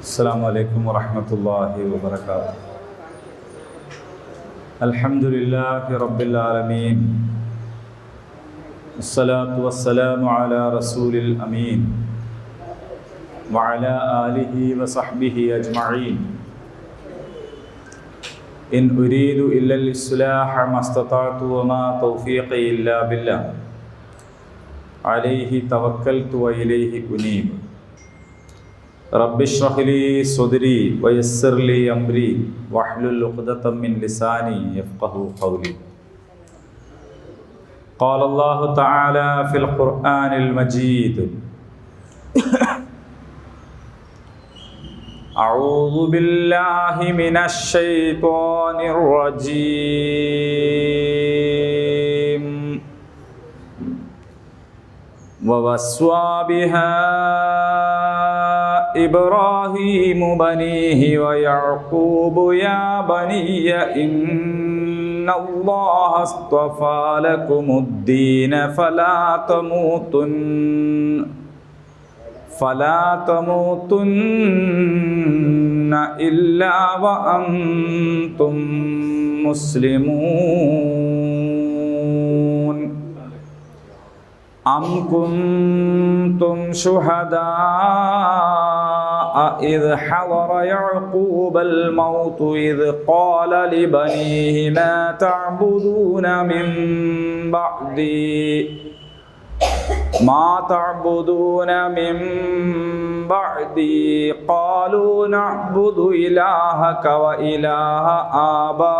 അസ്സലാമു അലൈക്കും വറഹ്മത്തുള്ളാഹി വബറകാതുഹു. അൽഹംദുലില്ലാഹി റബ്ബിൽ ആലമീൻ. അസ്സലാത്തു വസ്സലാമു അലാ റസൂലിൽ അമീൻ വഅലാ ആലിഹി വസഹ്ബിഹി അജ്മഈൻ. ഇൻ ഉരീദു ഇല്ലൽ ഇസ്ലാഹ മസ്തതഅതു വമാ തൗഫീഖി ഇല്ലാ ബില്ലാഹ് അലൈഹി തവക്കൽതു വഇലൈഹി ഉനീബ്. റബ്ബി ഇശ്റഹ് ലീ സ്വദ്രി വയസ്സിർ ലീ അംരി വഹ്ലുൽ ഉഖ്ദതം മിൻ ലിസാനി യഫ്ഖഹു ഖൗലി. ഖാല അല്ലാഹു തആല ഫിൽ ഖുർആനിൽ മജീദ് അഊദു ബില്ലാഹി മിനശ് ശൈത്വാനിർ റജീം. വവസ്വാ ബിഹാ ഇബ്രാഹീമു ബനീഹി വയഅഖൂബു യാ ബനിയ്യ ഇന്നല്ലാഹ അസ്തഫാ ലകുമുദ്ദീന ഫലാ തമൂതുന്ന ഇല്ലാ വഅൻതും മുസ്ലിമൂൻ. അം കുൻതും ശുഹദാഅ ഇദ് ഹളറ യഅഖൂബൽ മൗതു ഇദ് ഖാല ലിബനീഹി മാ തഅബുദൂന മിൻ ബഅദി ഖാലൂ നഅ്ബുദു ഇലാഹക വഇലാഹ ആബാഇക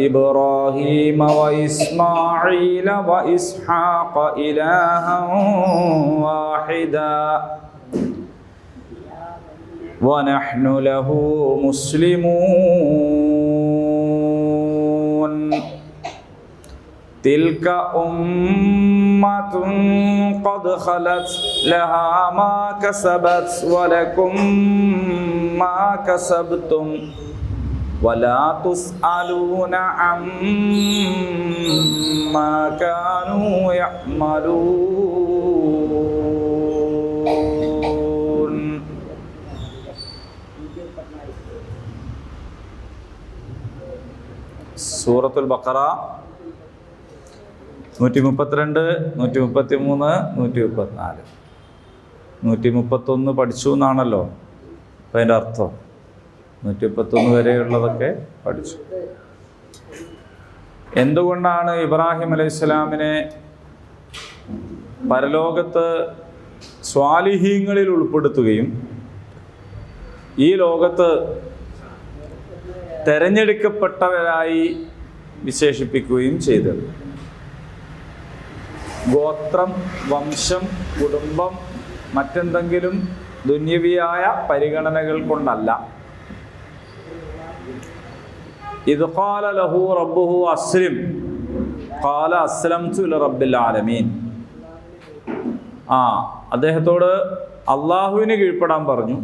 ഇബ്രാഹീമ വഇസ്മാഈല വഇസ്ഹാഖ ഇലാഹൻ വാഹിദാ വനഹ്നു ലഹു മുസ്ലിമൂൻ. തിൽക ഉമ്മത്തുൻ ഖദ് ഖലത് ലഹാ മാ കസബത് വലകും മാ കസബ്തും വലാ തുസ്അലൂന അമ്മാ കാനൂ യഅമലൂൻ. സൂറത്തുൽ ബഖറ 132, 133, 134, 131 പഠിച്ചു എന്നാണല്ലോ അപ്പം അതിൻ്റെ അർത്ഥം. 131 വരെയുള്ളതൊക്കെ പഠിച്ചു. എന്തുകൊണ്ടാണ് ഇബ്രാഹിം അലൈഹിസ്സലാമിനെ പരലോകത്ത് സ്വാലിഹീങ്ങളിൽ ഉൾപ്പെടുത്തുകയും ഈ ലോകത്ത് തെരഞ്ഞെടുക്കപ്പെട്ടവരായി വിശേഷിപ്പിക്കുകയും ചെയ്തത്? ഗോത്രം, വംശം, കുടുംബം, മറ്റെന്തെങ്കിലും ദുന്യവിയായ പരിഗണനകൾ കൊണ്ടല്ല. ഇദ് ഖാല ലഹു റബ്ബുഹു അസ്ലിം ഖാല അസ്ലംതു ലിറബ്ബിൽ ആലമീൻ. അദ്ദേഹത്തോട് അള്ളാഹുവിന് കീഴ്പ്പെടാൻ പറഞ്ഞു.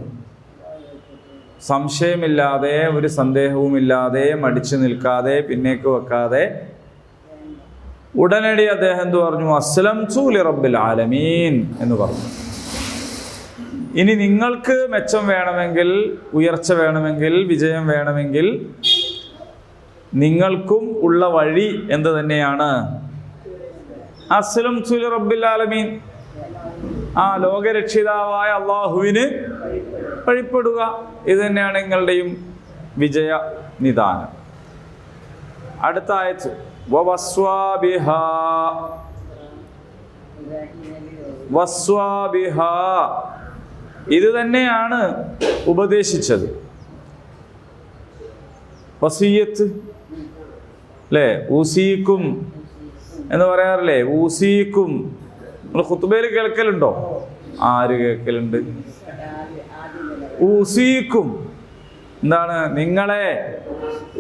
സംശയമില്ലാതെ, ഒരു സന്ദേഹവുമില്ലാതെ, മടിച്ചു നിൽക്കാതെ, പിന്നേക്ക് വെക്കാതെ ഉടനടി അദ്ദേഹം എന്ത് പറഞ്ഞു? അസ്ലംതു ലിറബ്ബിൽ ആലമീൻ എന്ന് പറഞ്ഞു. ഇനി നിങ്ങൾക്ക് മെച്ചം വേണമെങ്കിൽ, ഉയർച്ച വേണമെങ്കിൽ, വിജയം വേണമെങ്കിൽ നിങ്ങൾക്കും ഉള്ള വഴി എന്ത് തന്നെയാണ്? അസ്ലംതു ലിറബ്ബിൽ ആലമീൻ, ലോകരക്ഷിതാവായ അള്ളാഹുവിന് വഴിപ്പെടുക. ഇത് തന്നെയാണ് നിങ്ങളുടെയും വിജയ നിദാനം. അടുത്ത ആയത്ത് വസ്വാ ബിഹാ, ഇത് തന്നെയാണ് ഉപദേശിച്ചത്. വസിയ്യത്ത് അല്ലേ? ഊസീക്കും എന്ന് പറയാറില്ലേ? ഊസീക്കും നിങ്ങൾ ഖുത്ബയിൽ കേൾക്കലുണ്ടോ? ആര് കേൾക്കലുണ്ട്? ഊസീക്കും എന്താണ്? നിങ്ങളെ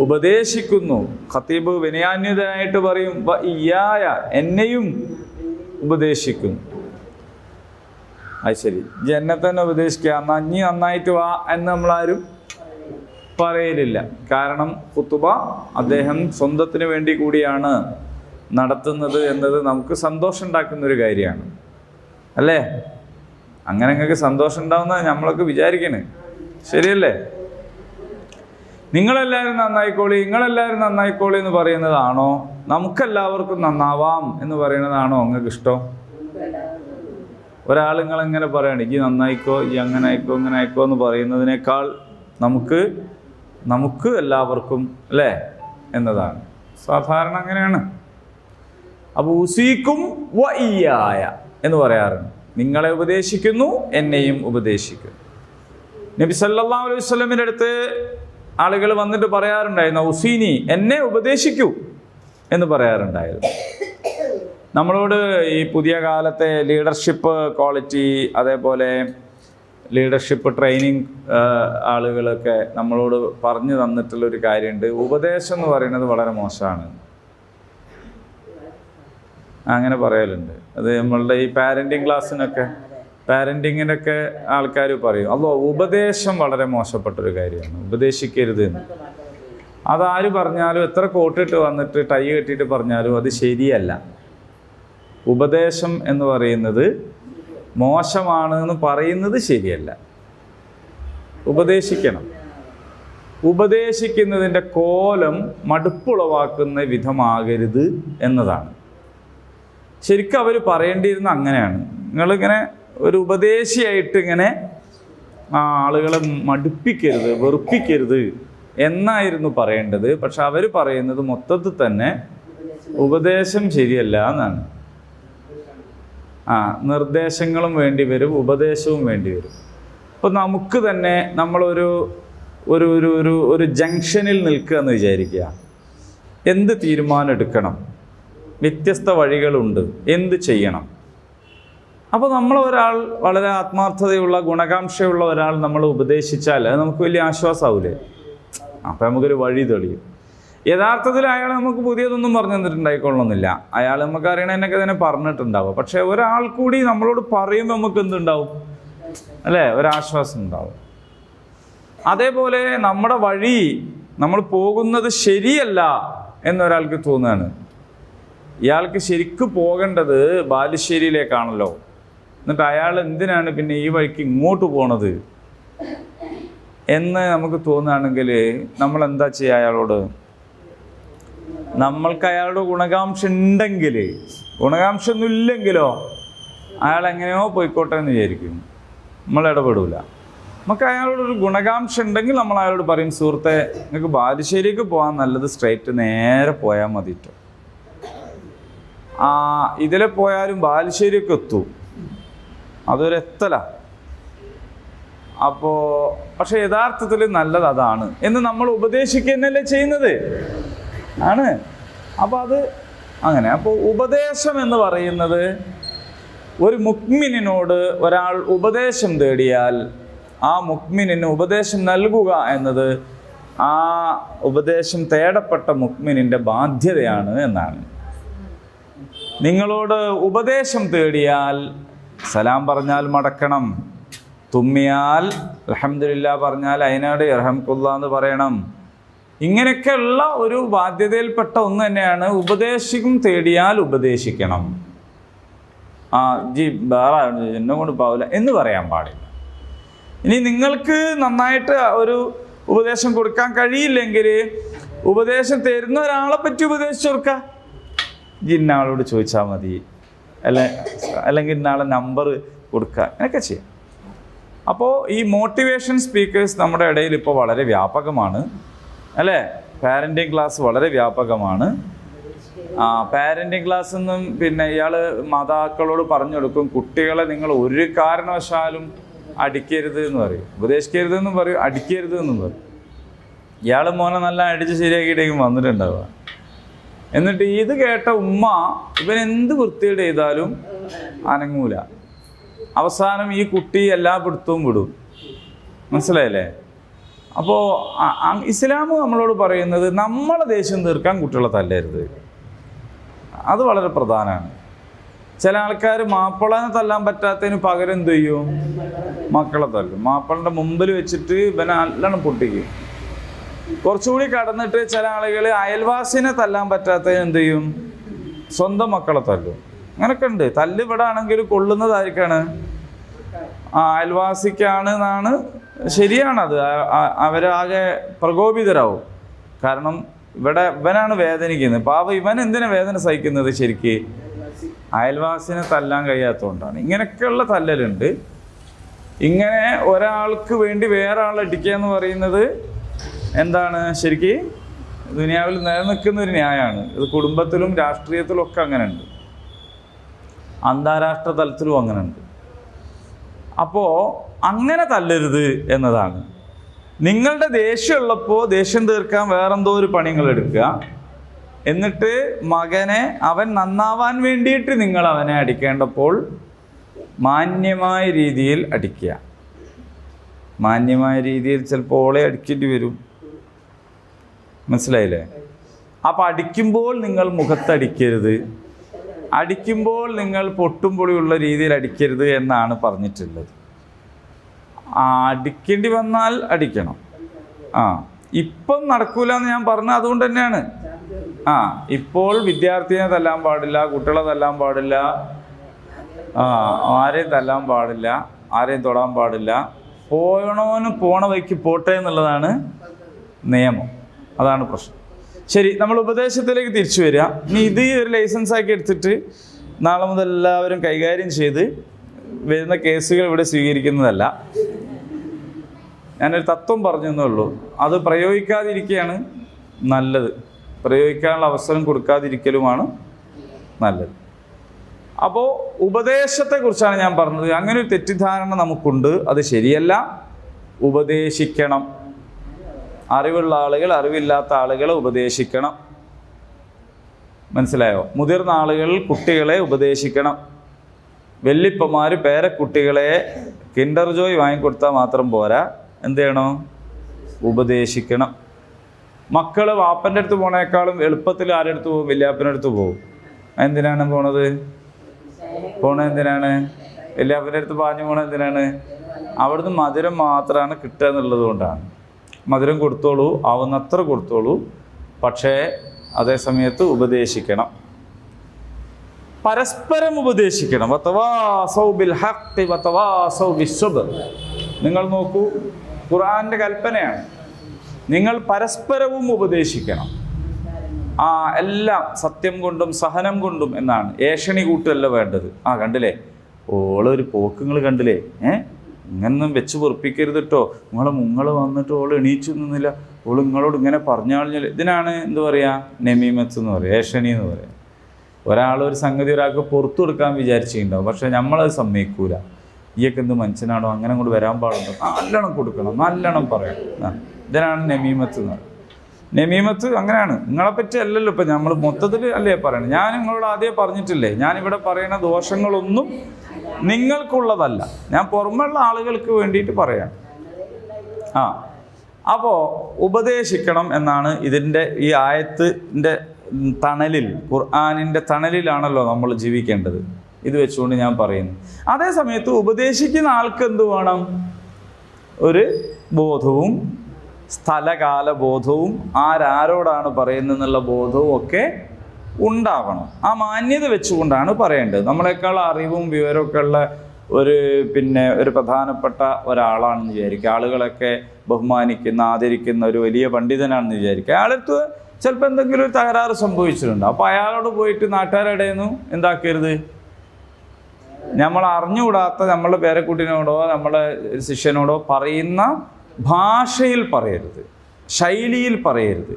ഉപദേശിക്കുന്നു. ഖതീബ് വിനയാന്വിതനായിട്ട് പറയും ഇയ്യായ, എന്നെയും ഉപദേശിക്കുന്നു. അത് ശരി, എന്നെ തന്നെ ഉപദേശിക്കുക, എന്നാ നീ നന്നായിട്ട് വാ എന്ന് നമ്മളാരും പറയലില്ല. കാരണം ഖുതുബ അദ്ദേഹം സ്വന്തത്തിന് വേണ്ടി കൂടിയാണ് നടത്തുന്നത് എന്നത് നമുക്ക് സന്തോഷം ഉണ്ടാക്കുന്നൊരു കാര്യമാണ് അല്ലേ? അങ്ങനെ നിങ്ങൾക്ക് സന്തോഷം ഉണ്ടാവുന്ന നമ്മളൊക്കെ വിചാരിക്കണേ, ശരിയല്ലേ? നിങ്ങളെല്ലാവരും നന്നായിക്കോളി എന്ന് പറയുന്നതാണോ നമുക്കെല്ലാവർക്കും നന്നാവാം എന്ന് പറയുന്നതാണോ നിങ്ങൾക്ക് ഇഷ്ടം? ഒരാൾ നിങ്ങളെങ്ങനെ പറയണം ഈ നന്നായിക്കോ, ഈ അങ്ങനെ ആയിക്കോ ഇങ്ങനെ ആയിക്കോ എന്ന് പറയുന്നതിനേക്കാൾ നമുക്ക് എല്ലാവർക്കും അല്ലേ എന്നതാണ് സാധാരണ, അങ്ങനെയാണ്. അപ്പോൾ ഉസീക്കും വ ഇയ്യായ എന്ന് പറയാറുണ്ട്. നിങ്ങളെ ഉപദേശിക്കുന്നു, എന്നെയും ഉപദേശിക്കുന്നു. നബി സല്ലല്ലാഹു അലൈഹി വസല്ലമിന്റെ അടുത്ത് ആളുകൾ വന്നിട്ട് പറയാറുണ്ടായിരുന്നു, ഉസീനി, എന്നെ ഉപദേശിക്കൂ എന്ന് പറയാറുണ്ടായിരുന്നു. നമ്മളോട് ഈ പുതിയ കാലത്തെ ലീഡർഷിപ്പ് ക്വാളിറ്റി, അതേപോലെ ലീഡർഷിപ്പ് ട്രെയിനിങ് ആളുകളൊക്കെ നമ്മളോട് പറഞ്ഞു തന്നിട്ടുള്ളൊരു കാര്യമുണ്ട്. ഉപദേശം എന്ന് പറയുന്നത് വളരെ മോശമാണ്, അങ്ങനെ പറയലുണ്ട്. അത് നമ്മളുടെ ഈ പാരൻറ്റിങ്ങിനൊക്കെ ആൾക്കാർ പറയും, അല്ലോ ഉപദേശം വളരെ മോശപ്പെട്ടൊരു കാര്യമാണ്, ഉപദേശിക്കരുത് എന്ന്. അതാര് പറഞ്ഞാലും, എത്ര കോട്ടിട്ട് വന്നിട്ട് ടൈ കെട്ടിയിട്ട് പറഞ്ഞാലും അത് ശരിയല്ല. ഉപദേശം എന്ന് പറയുന്നത് മോശമാണ് എന്ന് പറയുന്നത് ശരിയല്ല. ഉപദേശിക്കണം. ഉപദേശിക്കുന്നതിൻ്റെ കോലം മടുപ്പുളവാക്കുന്ന വിധമാകരുത് എന്നതാണ്. ശരിക്കും അവർ പറയേണ്ടിയിരുന്ന അങ്ങനെയാണ്. നിങ്ങളിങ്ങനെ ഒരു ഉപദേശിയായിട്ട് ഇങ്ങനെ ആളുകളെ മടുപ്പിക്കരുത്, വെറുപ്പിക്കരുത് എന്നായിരുന്നു പറയേണ്ടത്. പക്ഷെ അവർ പറയുന്നത് മൊത്തത്തിൽ തന്നെ ഉപദേശം ശരിയല്ല എന്നാണ്. നിർദ്ദേശങ്ങളും വേണ്ടി വരും, ഉപദേശവും വേണ്ടി വരും. അപ്പോൾ നമുക്ക് തന്നെ നമ്മളൊരു ഒരു ഒരു ഒരു ഒരു ജംഗ്ഷനിൽ നിൽക്കുക എന്ന് വിചാരിക്കുക. എന്ത് തീരുമാനം എടുക്കണം, വ്യത്യസ്ത വഴികളുണ്ട്, എന്ത് ചെയ്യണം. അപ്പോൾ നമ്മളൊരാൾ വളരെ ആത്മാർത്ഥതയുള്ള ഗുണകാംക്ഷയുള്ള ഒരാൾ നമ്മൾ ഉപദേശിച്ചാൽ അത് നമുക്ക് വലിയ ആശ്വാസമാവില്ലേ? അപ്പം നമുക്കൊരു വഴി തെളിയും. യഥാർത്ഥത്തിൽ അയാൾ നമുക്ക് പുതിയതൊന്നും പറഞ്ഞു തന്നിട്ടുണ്ടായിക്കൊള്ളണമെന്നില്ല. അയാൾ നമുക്ക് അറിയണതിനൊക്കെ തന്നെ പറഞ്ഞിട്ടുണ്ടാവും. പക്ഷെ ഒരാൾ കൂടി നമ്മളോട് പറയുമ്പോൾ നമുക്ക് എന്തുണ്ടാവും അല്ലേ, ഒരാശ്വാസം ഉണ്ടാവും. അതേപോലെ നമ്മുടെ വഴി നമ്മൾ പോകുന്നത് ശരിയല്ല എന്നൊരാൾക്ക് തോന്നുകയാണ്. ഇയാൾക്ക് ശരിക്കും പോകേണ്ടത് ബാലുശ്ശേരിയിലേക്കാണല്ലോ, എന്നിട്ട് അയാൾ എന്തിനാണ് പിന്നെ ഈ വഴിക്ക് ഇങ്ങോട്ട് പോണത് എന്ന് നമുക്ക് തോന്നുകയാണെങ്കിൽ നമ്മൾ എന്താ ചെയ്യുക? അയാളോട് നമ്മൾക്ക് അയാളുടെ ഗുണകാംക്ഷ ഉണ്ടെങ്കിൽ, ഗുണകാംക്ഷ ഒന്നും ഇല്ലെങ്കിലോ അയാൾ എങ്ങനെയോ പോയിക്കോട്ടെ എന്ന് വിചാരിക്കും, നമ്മൾ ഇടപെടില്ല. നമുക്ക് അയാളോടൊരു ഗുണകാംക്ഷ ഉണ്ടെങ്കിൽ നമ്മൾ അയാളോട് പറയും, സുഹൃത്തെ നിങ്ങൾക്ക് ബാലുശ്ശേരിക്ക് പോകാൻ നല്ലത് സ്ട്രൈറ്റ് നേരെ പോയാൽ മതിട്ടോ, ഇതിലെ പോയാലും ബാലുശ്ശേരിയൊക്കെ എത്തും, അതൊരു എത്തല. അപ്പോൾ പക്ഷെ യഥാർത്ഥത്തിൽ നല്ലത് അതാണ് എന്ന് നമ്മൾ ഉപദേശിക്കുന്നല്ലേ ചെയ്യുന്നത് ആണ്. അപ്പോൾ അത് അങ്ങനെ. അപ്പോൾ ഉപദേശം എന്ന് പറയുന്നത്, ഒരു മുഅ്മിനിനോട് ഒരാൾ ഉപദേശം തേടിയാൽ ആ മുഅ്മിനിന് ഉപദേശം നൽകുക എന്നത് ആ ഉപദേശം തേടപ്പെട്ട മുഅ്മിനിൻ്റെ ബാധ്യതയാണ് എന്നാണ്. നിങ്ങളോട് ഉപദേശം തേടിയാൽ സലാം പറഞ്ഞാൽ മടക്കണം, തുമ്മിയാൽ അൽഹംദുലില്ലാ പറഞ്ഞാൽ അതിനോട് ഇർഹംകുല്ലാ എന്ന് പറയണം. ഇങ്ങനെയൊക്കെയുള്ള ഒരു ബാധ്യതയിൽപ്പെട്ട ഒന്ന് തന്നെയാണ് ഉപദേശം തേടിയാൽ ഉപദേശിക്കണം. ജി വേറെ എന്നെ കൊണ്ട് പോവില്ല എന്ന് പറയാൻ പാടില്ല. ഇനി നിങ്ങൾക്ക് നന്നായിട്ട് ഒരു ഉപദേശം കൊടുക്കാൻ കഴിയില്ലെങ്കിൽ ഉപദേശം തരുന്ന ഒരാളെ പറ്റി ഉപദേശിച്ചു കൊടുക്കുക. ഇന്നാളോട് ചോദിച്ചാൽ മതി, അല്ലെങ്കിൽ ഇന്നാളെ നമ്പർ കൊടുക്കുക, അങ്ങനെയൊക്കെ ചെയ്യാം. അപ്പോൾ ഈ മോട്ടിവേഷൻ സ്പീക്കേഴ്സ് നമ്മുടെ ഇടയിൽ ഇപ്പോൾ വളരെ വ്യാപകമാണ് അല്ലേ? പാരൻറ്റിങ് ക്ലാസ് വളരെ വ്യാപകമാണ്. പാരൻറ്റിങ് ക്ലാസ് എന്നും പിന്നെ ഇയാൾ മാതാക്കളോട് പറഞ്ഞു കൊടുക്കും, കുട്ടികളെ നിങ്ങൾ ഒരു കാരണവശാലും അടിക്കരുത് എന്ന് പറയും, ഉപദേശിക്കരുതെന്നും പറയും, അടിക്കരുത് എന്നും പറയും. ഇയാൾ മോനെ നല്ല അടിച്ച് ശരിയാക്കിയിട്ടേക്കും വന്നിട്ടുണ്ടാവുക. എന്നിട്ട് ഇത് കേട്ട ഉമ്മ ഇവനെന്ത് വൃത്തിയുടെ ചെയ്താലും അനങ്ങൂല. അവസാനം ഈ കുട്ടി എല്ലാ പിടുത്തവും വിടും. മനസ്സിലായില്ലേ? അപ്പോൾ ഇസ്ലാം നമ്മളോട് പറയുന്നത് നമ്മളെ ദേഷ്യം തീർക്കാൻ കുട്ടികളെ തല്ലരുത്, അത് വളരെ പ്രധാനമാണ്. ചില ആൾക്കാർ മാപ്പിളനെ തല്ലാൻ പറ്റാത്തതിന് പകരം എന്ത് ചെയ്യും? മക്കളെ തല്ലും. മാപ്പിളൻ്റെ മുമ്പിൽ വെച്ചിട്ട് ഇവനെ നല്ലോണം പൊട്ടിക്കും. കുറച്ചുകൂടി കടന്നിട്ട് ചില ആളുകൾ അയൽവാസിനെ തല്ലാൻ പറ്റാത്തതിന് എന്ത് ചെയ്യും? സ്വന്തം മക്കളെ തല്ലും. അങ്ങനെയൊക്കെ ഉണ്ട്. തല്ല് ഇവിടെ ആണെങ്കിൽ കൊള്ളുന്നതായിരിക്കാണ് അയൽവാസിക്കാണ് എന്നാണ്, ശരിയാണത്. അവരാകെ പ്രകോപിതരാവും. കാരണം ഇവനാണ് വേദനിക്കുന്നത്. പാവം ഇവൻ എന്തിനാ വേദന സഹിക്കുന്നത്? ശരിക്ക് അയൽവാസിനെ തല്ലാൻ കഴിയാത്തതുകൊണ്ടാണ്. ഇങ്ങനെയൊക്കെയുള്ള തല്ലലുണ്ട്. ഇങ്ങനെ ഒരാൾക്ക് വേണ്ടി വേറെ ആളടിക്കുക എന്ന് പറയുന്നത് എന്താണ്? ശരിക്ക് ദുനിയാവിൽ നിലനിൽക്കുന്ന ഒരു ന്യായമാണ്. ഇത് കുടുംബത്തിലും രാഷ്ട്രീയത്തിലും ഒക്കെ അങ്ങനെ ഉണ്ട്, അന്താരാഷ്ട്ര തലത്തിലും അങ്ങനെ ഉണ്ട്. അപ്പോൾ അങ്ങനെ തല്ലരുത് എന്നതാണ്. നിങ്ങളുടെ ദേഷ്യമുള്ളപ്പോൾ ദേഷ്യം തീർക്കാൻ വേറെന്തോ ഒരു പണികൾ എടുക്കുക. എന്നിട്ട് മകനെ അവൻ നന്നാവാൻ വേണ്ടിയിട്ട് നിങ്ങൾ അവനെ അടിക്കേണ്ടപ്പോൾ മാന്യമായ രീതിയിൽ അടിക്കുക. മാന്യമായ രീതിയിൽ ചിലപ്പോൾ ഓളെ അടിക്കേണ്ടി വരും. മനസ്സിലായില്ലേ? അപ്പം അടിക്കുമ്പോൾ നിങ്ങൾ മുഖത്തടിക്കരുത്, അടിക്കുമ്പോൾ നിങ്ങൾ പൊട്ടും പൊളിയുള്ള രീതിയിൽ അടിക്കരുത് എന്നാണ് പറഞ്ഞിട്ടുള്ളത്. അടിക്കേണ്ടി വന്നാൽ അടിക്കണം. ഇപ്പം നടക്കൂല എന്ന് ഞാൻ പറഞ്ഞത് അതുകൊണ്ട് തന്നെയാണ്. ഇപ്പോൾ വിദ്യാർത്ഥിനെ തല്ലാൻ പാടില്ല, കുട്ടികളെ തല്ലാൻ പാടില്ല, ആരെയും തല്ലാൻ പാടില്ല, ആരെയും തൊടാൻ പാടില്ല. പോയണോന് പോണ വഴിക്ക് പോട്ടെ എന്നുള്ളതാണ് നിയമം. അതാണ് പ്രശ്നം. ശരി, നമ്മൾ ഉപദേശത്തിലേക്ക് തിരിച്ചു വരിക. ഇനി ഇത് ഒരു ലൈസൻസ് ആക്കി എടുത്തിട്ട് നാളെ മുതൽ എല്ലാവരും കൈകാര്യം ചെയ്ത് വരുന്ന കേസുകൾ ഇവിടെ സ്വീകരിക്കുന്നതല്ല. ഞാനൊരു തത്വം പറഞ്ഞെന്നേ ഉള്ളൂ. അത് പ്രയോഗിക്കാതിരിക്കുകയാണ് നല്ലത്. പ്രയോഗിക്കാനുള്ള അവസരം കൊടുക്കാതിരിക്കലുമാണ് നല്ലത്. അപ്പോൾ ഉപദേശത്തെക്കുറിച്ചാണ് ഞാൻ പറഞ്ഞത്. അങ്ങനെ ഒരു തെറ്റിദ്ധാരണ നമുക്കുണ്ട്, അത് ശരിയല്ല. ഉപദേശിക്കണം. അറിവുള്ള ആളുകൾ അറിവില്ലാത്ത ആളുകളെ ഉപദേശിക്കണം. മനസ്സിലായോ? മുതിർന്ന ആളുകൾ കുട്ടികളെ ഉപദേശിക്കണം. വെല്ലിപ്പന്മാർ പേരക്കുട്ടികളെ കിൻഡർ ജോയ് വാങ്ങിക്കൊടുത്താൽ മാത്രം പോരാ, എന്ത് ചെയ്യണോ? ഉപദേശിക്കണം. മക്കൾ വാപ്പൻ്റെ അടുത്ത് പോണേക്കാളും എളുപ്പത്തിൽ ആരുടെ അടുത്ത് പോകും? വല്യാപ്പൻ്റെ അടുത്ത് പോകും. എന്തിനാണ് പോണത്? എന്തിനാണ്? വല്യാപ്പൻ്റെ അടുത്ത് പാഞ്ഞു പോണത് എന്തിനാണ്? അവിടുന്ന് മധുരം മാത്രമാണ് കിട്ടുക എന്നുള്ളത് കൊണ്ടാണ്. മധുരം കൊടുത്തോളൂ, ആവുന്നത്ര കൊടുത്തോളൂ, പക്ഷേ അതേ സമയത്ത് ഉപദേശിക്കണം. പരസ്പരം ഉപദേശിക്കണം. നിങ്ങൾ നോക്കൂ, ഖുർആന്റെ കൽപ്പനയാണ്, നിങ്ങൾ പരസ്പരവും ഉപദേശിക്കണം. എല്ലാം സത്യം കൊണ്ടും സഹനം കൊണ്ടും എന്നാണ്. ഏഷണി കൂട്ടല്ല വേണ്ടത്. കണ്ടില്ലേ, ഓളൊരു പോക്ക് നിങ്ങൾ കണ്ടില്ലേ? ഇങ്ങനൊന്നും വെച്ച് പൊറപ്പിക്കരുത് കേട്ടോ. നിങ്ങൾ വന്നിട്ട് ഓൾ എണീച്ചു നിന്നില്ല, ഓൾ നിങ്ങളോട് ഇങ്ങനെ പറഞ്ഞാൽ ഇതിനാണ് എന്ത് പറയുക? നെമീമത്ത് എന്ന് പറയുക, ഏഷണി എന്ന് പറയുക. ഒരാളൊരു സംഗതി ഒരാൾക്ക് പുറത്തു കൊടുക്കാൻ വിചാരിച്ചിട്ടുണ്ടാവും, പക്ഷെ നമ്മളത് സമ്മതിക്കൂല. ഈയൊക്കെ എന്ത് മനുഷ്യനാണോ, അങ്ങനെ അങ്ങോട്ട് വരാൻ പാടുണ്ടോ? നല്ലോണം കൊടുക്കണം, നല്ലോണം പറയണം. ഇതിനാണ് നെമീമത്ത് എന്ന് പറയുന്നത്. നെമീമത്ത് അങ്ങനെയാണ്. നിങ്ങളെപ്പറ്റി അല്ലല്ലോ ഇപ്പം നമ്മൾ മൊത്തത്തിൽ അല്ലേ പറയണം. ഞാൻ നിങ്ങളോട് ആദ്യം പറഞ്ഞിട്ടില്ലേ, ഞാനിവിടെ പറയുന്ന ദോഷങ്ങളൊന്നും നിങ്ങൾക്കുള്ളതല്ല, ഞാൻ പുറമെയുള്ള ആളുകൾക്ക് വേണ്ടിയിട്ട് പറയാം. അപ്പോൾ ഉപദേശിക്കണം എന്നാണ് ഇതിൻ്റെ ഈ ആയത്തിൻ്റെ തണലിൽ, ഖുർആനിൻ്റെ തണലിലാണല്ലോ നമ്മൾ ജീവിക്കേണ്ടത്. ഇത് വെച്ചുകൊണ്ട് ഞാൻ പറയുന്നു. അതേ സമയത്ത് ഉപദേശിക്കുന്ന ആൾക്ക് എന്ത് വേണം? ഒരു ബോധവും സ്ഥലകാല ബോധവും ആരോടാണ് പറയുന്നതെന്നുള്ള ബോധവും ഒക്കെ ഉണ്ടാവണം. ആ മാന്യത വെച്ചുകൊണ്ടാണ് പറയേണ്ടത്. നമ്മളെക്കാൾ അറിവും വിവരമൊക്കെ ഉള്ള ഒരു പ്രധാനപ്പെട്ട ഒരാളാണെന്ന് വിചാരിക്കുക. ആളുകളൊക്കെ ബഹുമാനിക്കുന്ന ആദരിക്കുന്ന ഒരു വലിയ പണ്ഡിതനാണെന്ന് വിചാരിക്കുക. അയാളടുത്ത് ചിലപ്പോൾ എന്തെങ്കിലും ഒരു തകരാറ് സംഭവിച്ചിട്ടുണ്ട്. അപ്പോൾ അയാളോട് പോയിട്ട് നാട്ടുകാരുടെ ഒന്നും എന്താക്കരുത്? നമ്മൾ അറിഞ്ഞുകൂടാത്ത നമ്മളെ പേരക്കുട്ടിനോടോ നമ്മളെ ശിഷ്യനോടോ പറയുന്ന ഭാഷയിൽ പറയരുത്, ശൈലിയിൽ പറയരുത്.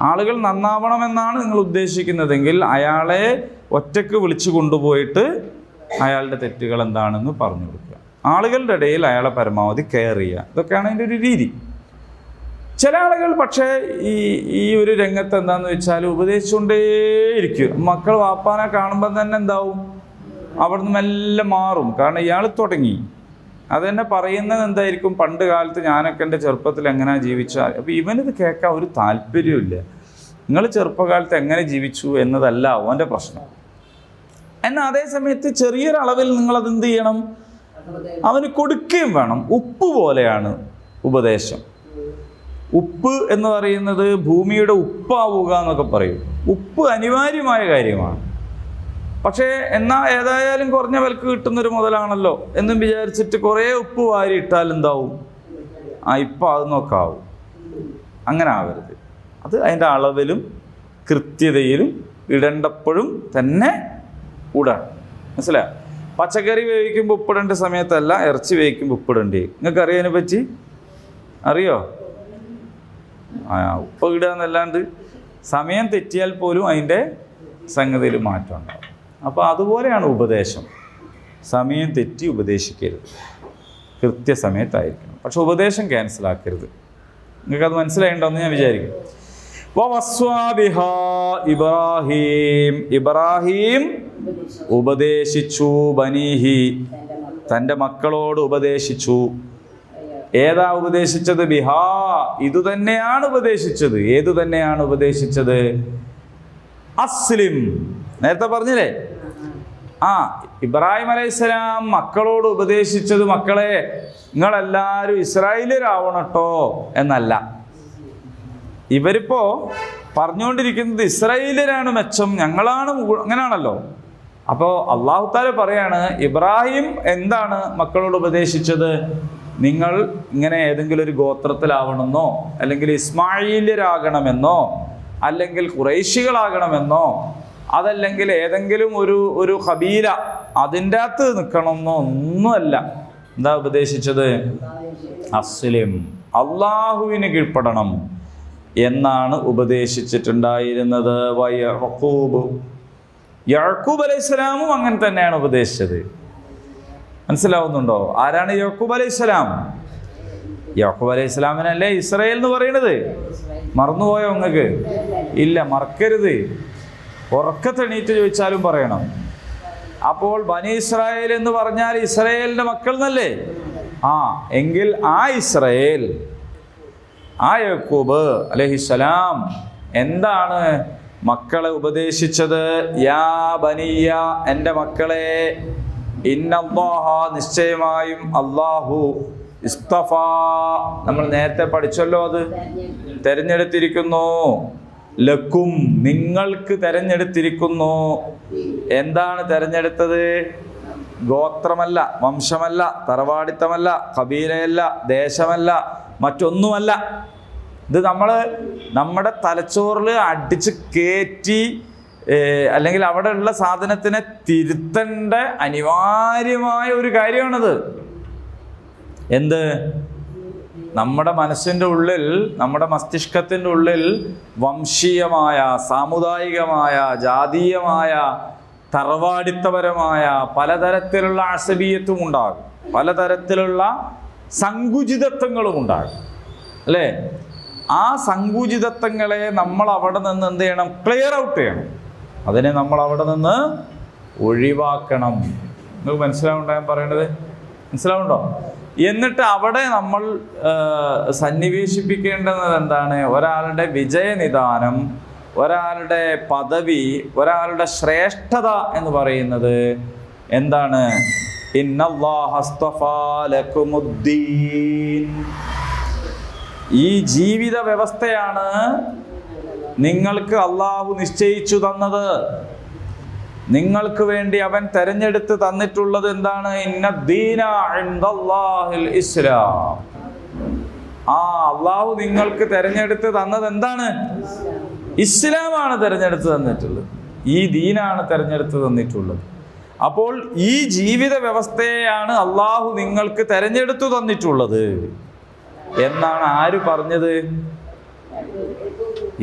ആളുകൾ നന്നാവണമെന്നാണ് നിങ്ങൾ ഉദ്ദേശിക്കുന്നതെങ്കിൽ അയാളെ ഒറ്റക്ക് വിളിച്ചു കൊണ്ടുപോയിട്ട് അയാളുടെ തെറ്റുകൾ എന്താണെന്ന് പറഞ്ഞു കൊടുക്കുക. ആളുകളുടെ ഇടയിൽ അയാളെ പരമാവധി കെയർ ചെയ്യുക. ഇതൊക്കെയാണ് അതിൻ്റെ ഒരു രീതി. ചില ആളുകൾ പക്ഷേ ഈ ഒരു രംഗത്ത് എന്താണെന്ന് വെച്ചാൽ ഉപദേശിച്ചുകൊണ്ടേയിരിക്കും. മക്കൾ വാപ്പാനെ കാണുമ്പോൾ തന്നെ എന്താവും? അവിടുന്ന് മെല്ലെ മാറും. കാരണം ഇയാൾ തുടങ്ങി. അതെന്നെ പറയുന്നത് എന്തായിരിക്കും? പണ്ട് കാലത്ത് ഞാനൊക്കെ എൻ്റെ ചെറുപ്പത്തിൽ എങ്ങനെയാണ് ജീവിച്ചാൽ. അപ്പോൾ ഇവനിത് കേൾക്കാൻ ഒരു താല്പര്യമില്ല. നിങ്ങൾ ചെറുപ്പകാലത്ത് എങ്ങനെ ജീവിച്ചു എന്നതല്ല അവൻ്റെ പ്രശ്നം. എന്നാൽ അതേ സമയത്ത് ചെറിയൊരളവിൽ നിങ്ങളതെന്ത് ചെയ്യണം? അവന് കൊടുക്കുകയും വേണം. ഉപ്പ് പോലെയാണ് ഉപദേശം. ഉപ്പ് എന്ന് പറയുന്നത് ഭൂമിയുടെ ഉപ്പാവുക എന്നൊക്കെ പറയും. ഉപ്പ് അനിവാര്യമായ കാര്യമാണ്. പക്ഷേ എന്നാൽ ഏതായാലും കുറഞ്ഞ വിലക്ക് കിട്ടുന്നൊരു മുതലാണല്ലോ എന്നും വിചാരിച്ചിട്ട് കുറേ ഉപ്പ് വാരി ഇട്ടാൽ എന്താവും? ഇപ്പം അത് നോക്കാവും. അങ്ങനെ ആവരുത്. അത് അതിൻ്റെ അളവിലും കൃത്യതയിലും ഇടേണ്ടപ്പോഴും തന്നെ ഇടണം. മനസ്സിലായോ? പച്ചക്കറി വേവിക്കുമ്പോൾ ഉപ്പിടേണ്ട സമയത്തല്ല ഇറച്ചി വേവിക്കുമ്പോൾ ഉപ്പിടേണ്ടി. നിങ്ങൾക്ക് അറിയാനെ പറ്റി അറിയോ? ഉപ്പ് ഇടുക എന്നല്ലാണ്ട് സമയം തെറ്റിയാൽ പോലും അതിൻ്റെ സംഗതിയിൽ മാറ്റം ഉണ്ടാകും. അപ്പോൾ അതുപോലെയാണ് ഉപദേശം. സമയം തെറ്റി ഉപദേശിക്കരുത്, കൃത്യസമയത്തായിരിക്കണം. പക്ഷെ ഉപദേശം ക്യാൻസലാക്കരുത്. നിങ്ങൾക്കത് മനസ്സിലായിട്ടുണ്ടെന്ന് ഞാൻ വിചാരിക്കും. ഇബ്രാഹിം ഉപദേശിച്ചു ബനീഹി, തൻ്റെ മക്കളോട് ഉപദേശിച്ചു. ഏതാ ഉപദേശിച്ചത്? ബിഹാ, ഇതു തന്നെയാണ് ഉപദേശിച്ചത്. ഏതു തന്നെയാണ് ഉപദേശിച്ചത്? അസ്ലിം. നേരത്തെ പറഞ്ഞില്ലേ? ഇബ്രാഹിം അലൈഹിസ്സലാം മക്കളോട് ഉപദേശിച്ചത്, മക്കളെ നിങ്ങളെല്ലാവരും ഇസ്രായേലരാവണട്ടോ എന്നല്ല. ഇവരിപ്പോ പറഞ്ഞുകൊണ്ടിരിക്കുന്നത് ഇസ്രായേലരാണ് മെച്ചം, ഞങ്ങളാണ് അങ്ങനെയാണല്ലോ. അപ്പോൾ അല്ലാഹു തആല പറയാണ്, ഇബ്രാഹിം എന്താണ് മക്കളോട് ഉപദേശിച്ചത്? നിങ്ങൾ ഇങ്ങനെ ഏതെങ്കിലും ഒരു ഗോത്രത്തിലാവണമെന്നോ, അല്ലെങ്കിൽ ഇസ്മായില്യരാകണമെന്നോ, അല്ലെങ്കിൽ ഖുറൈശികളാകണമെന്നോ, അതല്ലെങ്കിൽ ഏതെങ്കിലും ഒരു ഖബീല അതിൻ്റെ അകത്ത് നിൽക്കണമെന്നോ ഒന്നുമല്ല. എന്താ ഉപദേശിച്ചത്? അസ്ലിം, അള്ളാഹുവിന് കീഴ്പ്പെടണം എന്നാണ് ഉപദേശിച്ചിട്ടുണ്ടായിരുന്നത്. യാക്കൂബ് അലൈഹിസ്സലാമും അങ്ങനെ തന്നെയാണ് ഉപദേശിച്ചത്. മനസ്സിലാവുന്നുണ്ടോ? ആരാണ് യാക്കൂബ് അലൈഹിസ്സലാം? യാക്കൂബ് അലൈഹിസ്സലാമിനല്ലേ ഇസ്രായേൽ എന്ന് പറയുന്നത്? മറന്നുപോയോ നിങ്ങൾക്ക്? ഇല്ല, മറക്കരുത്. ഉറക്കത്തെണീറ്റ് ചോദിച്ചാലും പറയണം. അപ്പോൾ ബനി ഇസ്രായേൽ എന്ന് പറഞ്ഞാൽ ഇസ്രായേലിന്റെ മക്കൾ എന്നല്ലേ? എങ്കിൽ ആ ഇസ്രായേൽ, ആ യാക്കൂബ് അലൈഹിസ്സലാം എന്താണ് മക്കളെ ഉപദേശിച്ചത്? യാ ബനിയ, എൻ്റെ മക്കളെ, ഇന്നല്ലാഹ, നിശ്ചയമായും അല്ലാഹു, ഇസ്തഫ, നമ്മൾ നേരത്തെ പഠിച്ചല്ലോ, അത് തെരഞ്ഞെടുത്തിരിക്കുന്നു, ലക്കും, നിങ്ങൾക്ക് തെരഞ്ഞെടുത്തിരിക്കുന്നു. എന്താണ് തെരഞ്ഞെടുത്തത്? ഗോത്രമല്ല, വംശമല്ല, തറവാടിത്തമല്ല, കബീലയല്ല, ദേശമല്ല, മറ്റൊന്നുമല്ല. ഇത് നമ്മുടെ തലച്ചോറിൽ അടിച്ച് കയറ്റി, അല്ലെങ്കിൽ അവിടെ ഉള്ള സാധനത്തിനെ തിരുത്തേണ്ട അനിവാര്യമായ ഒരു കാര്യമാണത്. എന്ത്? നമ്മുടെ മനസ്സിൻ്റെ ഉള്ളിൽ, നമ്മുടെ മസ്തിഷ്കത്തിൻ്റെ ഉള്ളിൽ വംശീയമായ, സാമുദായികമായ, ജാതീയമായ, തറവാടിത്തപരമായ പലതരത്തിലുള്ള അസബീയത്വം ഉണ്ടാകും, പലതരത്തിലുള്ള സങ്കുചിതത്വങ്ങളും ഉണ്ടാകും, അല്ലേ? ആ സങ്കുചിതത്വങ്ങളെ നമ്മൾ അവിടെ നിന്ന് എന്ത് ചെയ്യണം? ക്ലിയർ ഔട്ട് ചെയ്യണം. അതിനെ നമ്മൾ അവിടെ നിന്ന് ഒഴിവാക്കണം. നിങ്ങൾക്ക് മനസ്സിലാവുണ്ടോ ഞാൻ പറയണത്? മനസ്സിലാവുണ്ടോ? എന്നിട്ട് അവിടെ നമ്മൾ സന്നിവേശിപ്പിക്കേണ്ടത് എന്താണ്? ഒരാളുടെ വിജയനിദാനം, ഒരാളുടെ പദവി, ഒരാളുടെ ശ്രേഷ്ഠത എന്ന് പറയുന്നത് എന്താണ്? ഇന്നല്ലാഹ അസ്തഫാ ലകുമുദ്ദീൻ. ഈ ജീവിത വ്യവസ്ഥയാണ് നിങ്ങൾക്ക് അള്ളാഹു നിശ്ചയിച്ചു തന്നത്. നിങ്ങൾക്ക് വേണ്ടി അവൻ തെരഞ്ഞെടുത്ത് തന്നിട്ടുള്ളത് എന്താണ്? ഇന്നദ്ദീന ഇൻദല്ലാഹിൽ ഇസ്ലാം. അള്ളാഹു നിങ്ങൾക്ക് തെരഞ്ഞെടുത്ത് തന്നത് എന്താണ്? ഇസ്ലാമാണ് തെരഞ്ഞെടുത്ത് തന്നിട്ടുള്ളത്. ഈ ദീനാണ് തെരഞ്ഞെടുത്ത് തന്നിട്ടുള്ളത്. അപ്പോൾ ഈ ജീവിത വ്യവസ്ഥയെയാണ് അള്ളാഹു നിങ്ങൾക്ക് തെരഞ്ഞെടുത്തു തന്നിട്ടുള്ളത് എന്നാണ് ആര് പറഞ്ഞത്?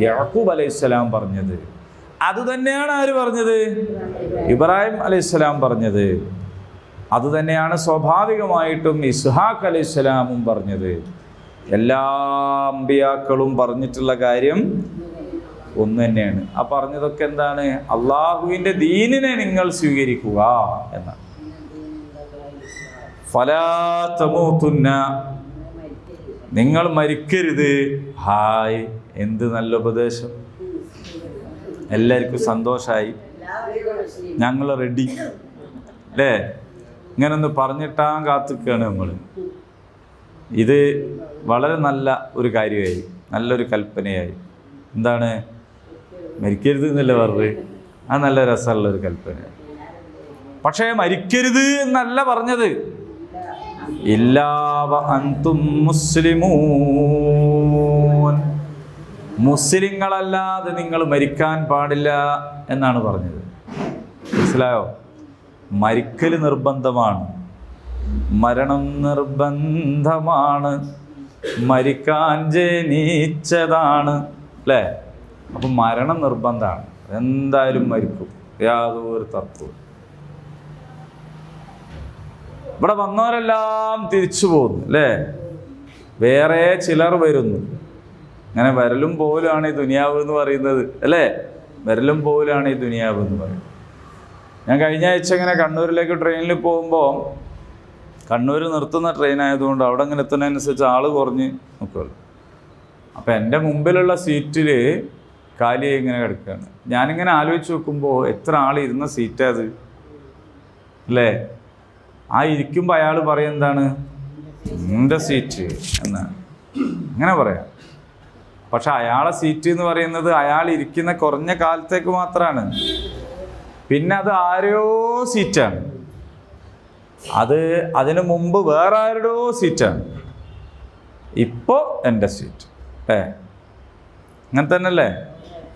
യാക്കൂബ് അലൈഹിസ്സലാം പറഞ്ഞത്. അത് തന്നെയാണ് ആര് പറഞ്ഞത്? ഇബ്രാഹിം അലൈഹിസ്സലാം പറഞ്ഞത്. അത് തന്നെയാണ് സ്വാഭാവികമായിട്ടും ഇസ്ഹാഖ് അലൈഹിസ്സലാമും പറഞ്ഞത്. എല്ലാ അമ്പിയാക്കളും പറഞ്ഞിട്ടുള്ള കാര്യം ഒന്ന് തന്നെയാണ്. ആ പറഞ്ഞതൊക്കെ എന്താണ്? അള്ളാഹുവിൻ്റെ ദീനിനെ നിങ്ങൾ സ്വീകരിക്കുക എന്നാണ്. ഫലാ തമൂതുന്ന, നിങ്ങൾ മരിക്കരുത്. ഹായ്, എന്ത് നല്ല ഉപദേശം! എല്ലാവർക്കും സന്തോഷമായി, ഞങ്ങൾ റെഡി അല്ലേ? ഇങ്ങനൊന്ന് പറഞ്ഞിട്ടാൻ കാത്തിക്കുകയാണ് നമ്മൾ. ഇത് വളരെ നല്ല ഒരു കാര്യമായി, നല്ലൊരു കൽപ്പനയായി. എന്താണ്? മരിക്കരുത് എന്നല്ലേ പറഞ്ഞത്? അത് നല്ല രസമുള്ളൊരു കൽപ്പന. പക്ഷേ മരിക്കരുത് എന്നല്ല പറഞ്ഞത്. ഇല്ലാ വഅൻതും മുസ്ലിമൂൻ, മുസ്ലിങ്ങളല്ലാതെ നിങ്ങൾ മരിക്കാൻ പാടില്ല എന്നാണ് പറഞ്ഞത്. മനസ്സിലായോ? മരിക്കൽ നിർബന്ധമാണ്, മരണം നിർബന്ധമാണ്, മരിക്കാൻ ജനിച്ചതാണ് അല്ലേ? അപ്പം മരണം നിർബന്ധമാണ്, എന്തായാലും മരിക്കും, യാതൊരു തർക്കവും. ഇവിടെ വന്നവരെല്ലാം തിരിച്ചു പോകുന്നു അല്ലേ? വേറെ ചിലർ വരുന്നു. അങ്ങനെ വരലും പോലാണ് ഈ ദുനിയാവ് എന്ന് പറയുന്നത് അല്ലേ? വരലും പോലാണ് ഈ ദുനിയാവ് എന്ന് പറയുന്നത്. ഞാൻ കഴിഞ്ഞ ആഴ്ച ഇങ്ങനെ കണ്ണൂരിലേക്ക് ട്രെയിനിൽ പോകുമ്പോൾ, കണ്ണൂർ നിർത്തുന്ന ട്രെയിൻ ആയതുകൊണ്ട് അവിടെ ഇങ്ങനെ എത്തുന്നതിനനുസരിച്ച് ആൾ കുറഞ്ഞ് നോക്കുമല്ലോ. അപ്പം എൻ്റെ മുമ്പിലുള്ള സീറ്റിൽ കാലിയായി ഇങ്ങനെ കിടക്കുകയാണ്. ഞാനിങ്ങനെ ആലോചിച്ച് നോക്കുമ്പോൾ എത്ര ആൾ ഇരുന്ന സീറ്റാ അത് അല്ലേ? ആ ഇരിക്കുമ്പോൾ അയാൾ പറയും എന്താണ്, എൻ്റെ സീറ്റ് എന്നാണ് അങ്ങനെ പറയാം. പക്ഷെ അയാളെ സീറ്റ് എന്ന് പറയുന്നത് അയാൾ ഇരിക്കുന്ന കുറഞ്ഞ കാലത്തേക്ക് മാത്രമാണ്. പിന്നെ അത് ആരോ സീറ്റാണ്, അതിനു മുമ്പ് വേറെ ആരുടെയോ സീറ്റാണ്. ഇപ്പോൾ എൻ്റെ സീറ്റ് അങ്ങനെ തന്നെയല്ലേ?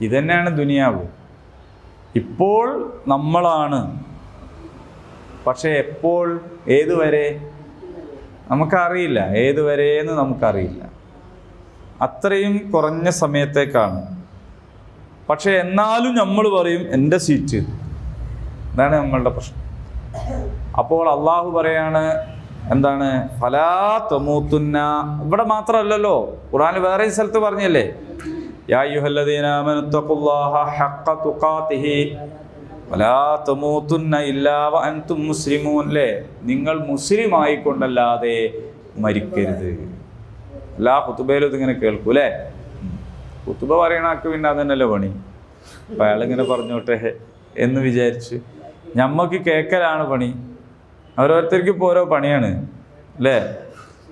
ഇതന്നെയാണ് ദുനിയാവ്. ഇപ്പോൾ നമ്മളാണ്, പക്ഷെ എപ്പോൾ, ഏതുവരെ നമുക്കറിയില്ല. ഏതുവരെയെന്ന് നമുക്കറിയില്ല. അത്രയും കുറഞ്ഞ സമയത്തേക്കാണ്. പക്ഷെ എന്നാലും നമ്മൾ പറയും എൻ്റെ സീറ്റ്. ഇതാണ് നമ്മളുടെ പ്രശ്നം. അപ്പോൾ അള്ളാഹു പറയാണ് എന്താണ്, ഫലാ തമൂതുന്ന. ഇവിടെ മാത്രമല്ലല്ലോ, ഖുർആനിൽ വേറെ സ്ഥലത്ത് പറഞ്ഞല്ലേ, യാ അയ്യുഹല്ലദീന ആമനു തഖുല്ലാഹ ഹഖ്ക തുഖാതിഹി വലാ തമൂതുന്ന ഇല്ലാ വഅൻതും മുസ്ലിമൂൻ. അല്ലേ? നിങ്ങൾ മുസ്ലിം ആയിക്കൊണ്ടല്ലാതെ മരിക്കരുത്. എല്ലാ ഖുതുബയിലും ഇതിങ്ങനെ കേൾക്കൂ അല്ലേ? ഖുതുബ പറയണാക്ക് പിന്നെ അതന്നെയല്ലേ പണി. അപ്പം അയാളിങ്ങനെ പറഞ്ഞോട്ടെ എന്ന് വിചാരിച്ച് ഞമ്മക്ക് കേൾക്കലാണ് പണി. ഓരോരുത്തർക്കും ഇപ്പോൾ ഓരോ പണിയാണ് അല്ലേ?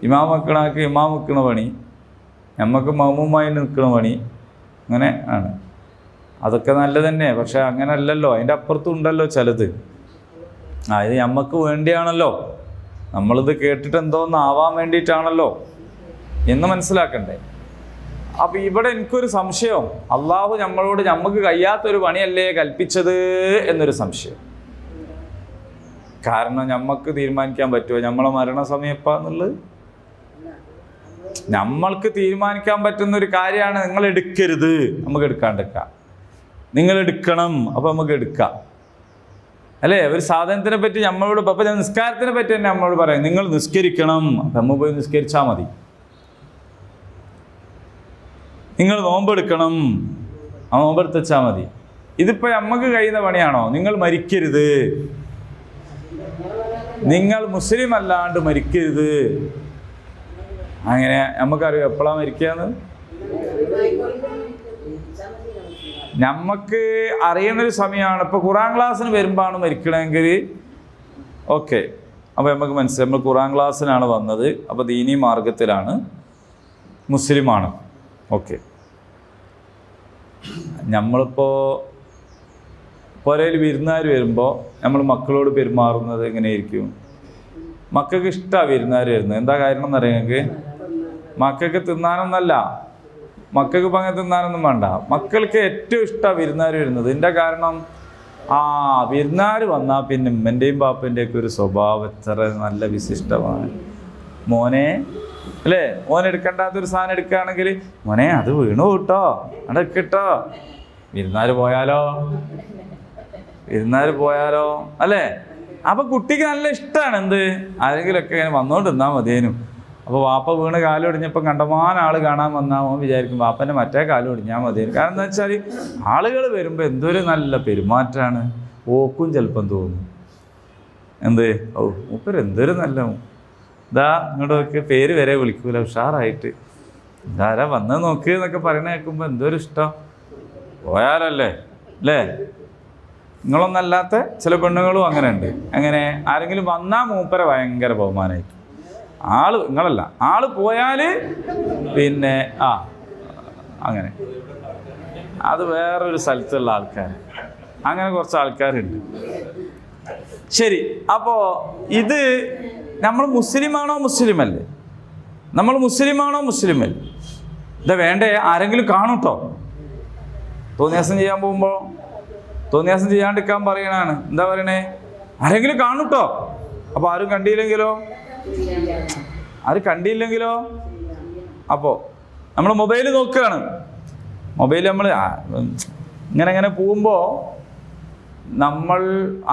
ഇമാം വെക്കണാക്ക് ഇമാം വെക്കണ പണി, ഞമ്മക്ക് മൗമുമായി നിൽക്കണ പണി. അങ്ങനെ ആണ്. അതൊക്കെ നല്ലത് തന്നെ. പക്ഷെ അങ്ങനെ അല്ലല്ലോ, അതിൻ്റെ അപ്പുറത്തും ഉണ്ടല്ലോ ചിലത്. ഇത് ഞമ്മക്ക് വേണ്ടിയാണല്ലോ, നമ്മളിത് കേട്ടിട്ട് എന്തോന്നാവാൻ വേണ്ടിയിട്ടാണല്ലോ എന്ന് മനസ്സിലാക്കണ്ടേ? അപ്പം ഇവിടെ എനിക്കൊരു സംശയം, അള്ളാഹു നമ്മളോട് ഞമ്മക്ക് കഴിയാത്തൊരു പണിയല്ലേ കൽപ്പിച്ചത് എന്നൊരു സംശയം. കാരണം ഞമ്മക്ക് തീരുമാനിക്കാൻ പറ്റുമോ നമ്മളെ മരണസമയം എപ്പാന്നുള്ളത്? നമ്മൾക്ക് തീരുമാനിക്കാൻ പറ്റുന്ന ഒരു കാര്യമാണ്, നിങ്ങൾ എടുക്കരുത്, നമുക്ക് എടുക്കാണ്ടിരിക്കാം. നിങ്ങൾ എടുക്കണം, അപ്പം നമുക്ക് എടുക്കാം അല്ലേ? ഒരു സാധനത്തിനെ പറ്റി നമ്മളോട്, അപ്പം നിസ്കാരത്തിനെ പറ്റി തന്നെ നമ്മളോട് പറയാം, നിങ്ങൾ നിസ്കരിക്കണം, അപ്പം നമ്മൾ പോയി നിസ്കരിച്ചാൽ മതി. നിങ്ങൾ നോമ്പെടുക്കണം, ആ നോമ്പെടുത്താൽ മതി. ഇതിപ്പോൾ നമുക്ക് കഴിയുന്ന പണിയാണോ? നിങ്ങൾ മരിക്കരുത്, നിങ്ങൾ മുസ്ലിം അല്ലാണ്ട് മരിക്കരുത്. അങ്ങനെ നമുക്കറിയാം എപ്പോഴാണ് മരിക്കുകയെന്ന്. നമുക്ക് അറിയുന്നൊരു സമയമാണ്. ഇപ്പോൾ ഖുർആൻ ക്ലാസ്സിന് വരുമ്പോഴാണ് മരിക്കണമെങ്കിൽ ഓക്കെ, അപ്പോൾ നമുക്ക് മനസ്സിലായി നമ്മൾ ഖുർആൻ ക്ലാസ്സിനാണ് വന്നത്, അപ്പോൾ ദീനി മാർഗത്തിലാണ്, മുസ്ലിമാണ്. ഓക്കെ, നമ്മളിപ്പോൾ പുരയിൽ വിരുന്നുകാർ വരുമ്പോൾ നമ്മൾ മക്കളോട് പെരുമാറുന്നത് എങ്ങനെയായിരിക്കും? മക്കൾക്ക് ഇഷ്ടമാണ് വിരുന്നുകാർ വരുന്നത്. എന്താ കാരണം എന്നറിയാം നിങ്ങൾക്ക്? മക്കൾക്ക് തിന്നാനൊന്നല്ല, മക്കൾക്ക് ഇപ്പം അങ്ങനെ തിന്നാനൊന്നും വേണ്ട. മക്കൾക്ക് ഏറ്റവും ഇഷ്ടമാണ് വിരുന്നുകാർ വരുന്നത്. ഇതിൻ്റെ കാരണം വിരുന്നുകാർ വന്നാൽ പിന്നെ ഉമ്മൻ്റെയും പാപ്പൻ്റെയൊക്കെ ഒരു സ്വഭാവം എത്ര നല്ല വിശിഷ്ടമാണ്. മോനെ അല്ലേ, മോൻ എടുക്കേണ്ടാത്തൊരു സാധനം എടുക്കുകയാണെങ്കിൽ മോനെ അത് വീണു കേട്ടോ, അവിടെ കിട്ടോ. വിരുന്നുകാർ പോയാലോ അല്ലേ? അപ്പം കുട്ടിക്ക് നല്ല ഇഷ്ടമാണ് എന്ത്, ആരെങ്കിലുമൊക്കെ ഇങ്ങനെ വന്നുകൊണ്ട് നിന്നാൽ മതിയേനും. അപ്പോൾ വാപ്പ വീണ് കാലൊടിഞ്ഞപ്പം കണ്ടമാനം ആൾ കാണാൻ വന്നാൽ മോൻ വിചാരിക്കും വാപ്പൻ്റെ മറ്റേ കാലം ഒടിഞ്ഞാൽ മതിയേനും. കാരണം എന്താ വെച്ചാൽ ആളുകൾ വരുമ്പോൾ എന്തൊരു നല്ല പെരുമാറ്റമാണ്. ഓക്കും ചിലപ്പം തോന്നും എന്ത്, മൂപ്പര് എന്തൊരു നല്ല, ഇതാ ഇങ്ങോട്ടൊക്കെ പേര് വരെ വിളിക്കൂല, ഉഷാറായിട്ട് ഇതാരാ വന്ന് നോക്ക് എന്നൊക്കെ പറയണ കേൾക്കുമ്പോൾ എന്തൊരു ഇഷ്ടം. പോയാലല്ലേ അല്ലേ? നിങ്ങളൊന്നല്ലാത്ത ചില പെണ്ണുങ്ങളും അങ്ങനെ ഉണ്ട്. അങ്ങനെ ആരെങ്കിലും വന്നാൽ മൂപ്പരെ ഭയങ്കര ബഹുമാനമായിരിക്കും. നിങ്ങളല്ല, പോയാൽ പിന്നെ അങ്ങനെ അത് വേറൊരു സ്ഥലത്തുള്ള ആൾക്കാർ, അങ്ങനെ കുറച്ച് ആൾക്കാരുണ്ട്. ശരി, അപ്പോ ഇത് നമ്മൾ മുസ്ലിമാണോ മുസ്ലിമല്ലേ? നമ്മൾ മുസ്ലിമാണോ മുസ്ലിമല്ലേ? ഇതാ വേണ്ടേ? ആരെങ്കിലും കാണൂട്ടോ. തോന്നിയാസം ചെയ്യാൻ പോകുമ്പോൾ തോന്നിയാസം ചെയ്യാണ്ടിരിക്കാൻ പറയണാണ്. എന്താ പറയണേ? ആരെങ്കിലും കാണൂട്ടോ. അപ്പൊ ആരും കണ്ടില്ലെങ്കിലോ? അപ്പോൾ നമ്മൾ മൊബൈൽ നോക്കുകയാണ്. മൊബൈൽ നമ്മൾ ഇങ്ങനെ പോകുമ്പോൾ നമ്മൾ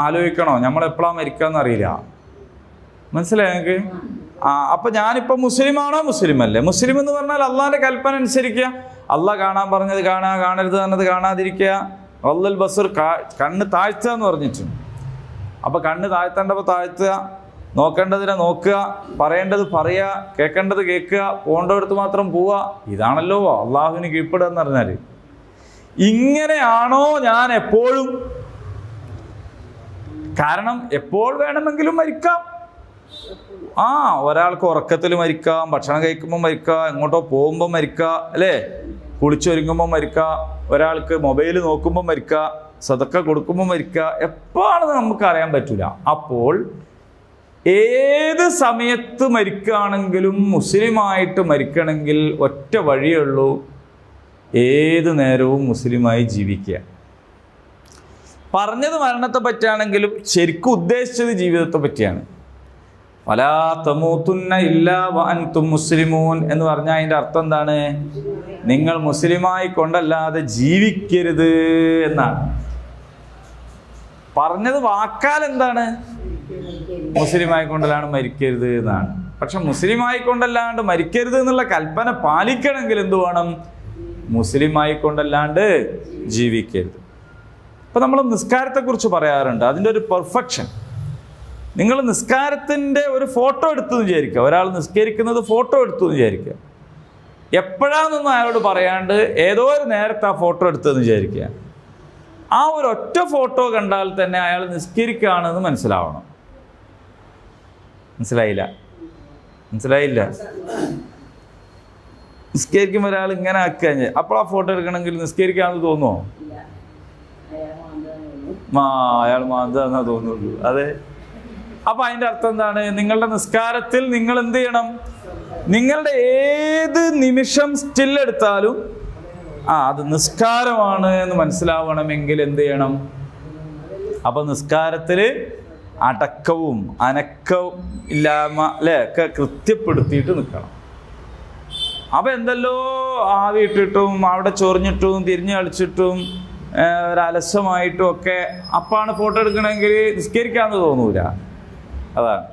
ആലോചിക്കണോ നമ്മൾ എപ്പോഴാണ് മരിക്കാന്ന് അറിയില്ല. മനസ്സിലായി നിങ്ങൾക്ക്? അപ്പൊ ഞാനിപ്പോ മുസ്ലിമാണോ മുസ്ലിമല്ലേ? മുസ്ലിം എന്ന് പറഞ്ഞാൽ അള്ളാന്റെ കൽപ്പന അനുസരിക്കുക. അള്ളാഹ് കാണാൻ പറഞ്ഞത് കാണുക, കാണരുത് പറഞ്ഞത് കാണാതിരിക്കുക. വല്ലൽ ബസർ, കണ്ണ് താഴ്ത്തുക എന്ന് പറഞ്ഞിട്ടുണ്ട്. അപ്പൊ കണ്ണ് താഴ്ത്തേണ്ടപ്പോൾ താഴ്ത്തുക, നോക്കേണ്ടതിനെ നോക്കുക, പറയേണ്ടത് പറയുക, കേൾക്കേണ്ടത് കേൾക്കുക, പോകേണ്ടടുത്ത് മാത്രം പോവുക. ഇതാണല്ലോ അള്ളാഹുവിന് കീഴ്പ്പെടുക എന്ന് പറഞ്ഞാൽ. ഇങ്ങനെയാണോ ഞാൻ എപ്പോഴും? കാരണം എപ്പോൾ വേണമെങ്കിലും മരിക്കാം. ഒരാൾക്ക് ഉറക്കത്തിൽ മരിക്കാം, ഭക്ഷണം കഴിക്കുമ്പോൾ മരിക്കാം, എങ്ങോട്ടോ പോകുമ്പോൾ മരിക്കാം, അല്ലേ? കുളിച്ചൊരുങ്ങുമ്പോൾ മരിക്കാം, ഒരാൾക്ക് മൊബൈൽ നോക്കുമ്പോൾ മരിക്കാം, സദക്ക കൊടുക്കുമ്പോൾ മരിക്കുക. എപ്പോഴാണെന്ന് നമുക്ക് അറിയാൻ പറ്റില്ല. അപ്പോൾ ഏത് സമയത്ത് മരിക്കുകയാണെങ്കിലും മുസ്ലിമായിട്ട് മരിക്കണമെങ്കിൽ ഒറ്റ വഴിയുള്ളൂ, ഏത് നേരവും മുസ്ലിമായി ജീവിക്കുക. പറഞ്ഞത് മരണത്തെ പറ്റിയാണെങ്കിലും ശരിക്കും ഉദ്ദേശിച്ചത് ജീവിതത്തെ പറ്റിയാണ്. വലാ തമൂതുന്ന ഇല്ലാ വഅൻതും മുസ്ലിമൂൻ എന്ന് പറഞ്ഞാൽ അതിൻ്റെ അർത്ഥം എന്താണ്? നിങ്ങൾ മുസ്ലിമായി കൊണ്ടല്ലാതെ ജീവിക്കരുത് എന്നാണ് പറഞ്ഞത്. വാക്കാൽ എന്താണ്? മുസ്ലിമായി കൊണ്ടല്ലാണ്ട് മരിക്കരുത് എന്നാണ്. പക്ഷെ മുസ്ലിമായി കൊണ്ടല്ലാണ്ട് മരിക്കരുത് എന്നുള്ള കൽപ്പന പാലിക്കണമെങ്കിൽ എന്ത് വേണം? മുസ്ലിമായി കൊണ്ടല്ലാണ്ട് ജീവിക്കരുത്. ഇപ്പൊ നമ്മൾ നിസ്കാരത്തെക്കുറിച്ച് പറയാറുണ്ട്, അതിൻ്റെ ഒരു പെർഫെക്ഷൻ. നിങ്ങൾ നിസ്കാരത്തിൻ്റെ ഒരു ഫോട്ടോ എടുത്തു എന്ന് വിചാരിക്കുക. ഒരാൾ നിസ്കരിക്കുന്നത് ഫോട്ടോ എടുത്തു എന്ന് വിചാരിക്കുക. എപ്പോഴാണെന്നൊന്നും അയാളോട് പറയാണ്ട് ഏതോ ഒരു നേരത്തെ ആ ഫോട്ടോ എടുത്തതെന്ന് വിചാരിക്കുക. ആ ഒരു ഒറ്റ ഫോട്ടോ കണ്ടാൽ തന്നെ അയാൾ നിസ്കരിക്കുകയാണെന്ന് മനസ്സിലാവണം. മനസ്സിലായില്ല? നിസ്കരിക്കുമ്പോൾ ഒരാൾ ഇങ്ങനെ ആക്കുക, അപ്പോൾ ആ ഫോട്ടോ എടുക്കണമെങ്കിൽ നിസ്കരിക്കാമെന്ന് തോന്നുമോ? അയാൾ മാന്താന്നാ തോന്നുള്ളൂ. അതെ. അപ്പൊ അതിൻ്റെ അർത്ഥം എന്താണ്? നിങ്ങളുടെ നിസ്കാരത്തിൽ നിങ്ങൾ എന്ത് ചെയ്യണം? നിങ്ങളുടെ ഏത് നിമിഷം സ്റ്റില്ലെടുത്താലും അത് നിസ്കാരമാണ് എന്ന് മനസ്സിലാവണമെങ്കിൽ എന്ത് ചെയ്യണം? അപ്പൊ നിസ്കാരത്തില് അടക്കവും അനക്കവും ഇല്ലാമ അല്ലെ ഒക്കെ കൃത്യപ്പെടുത്തിയിട്ട് നിൽക്കണം. അപ്പൊ എന്തല്ലോ ആവിയിട്ടിട്ടും അവിടെ ചൊറിഞ്ഞിട്ടും തിരിഞ്ഞു കളിച്ചിട്ടും ഒരലസമായിട്ടും ഒക്കെ അപ്പാണ് ഫോട്ടോ എടുക്കണമെങ്കിൽ നിസ്കരിക്കാമെന്ന് തോന്നൂല. അതാണ്.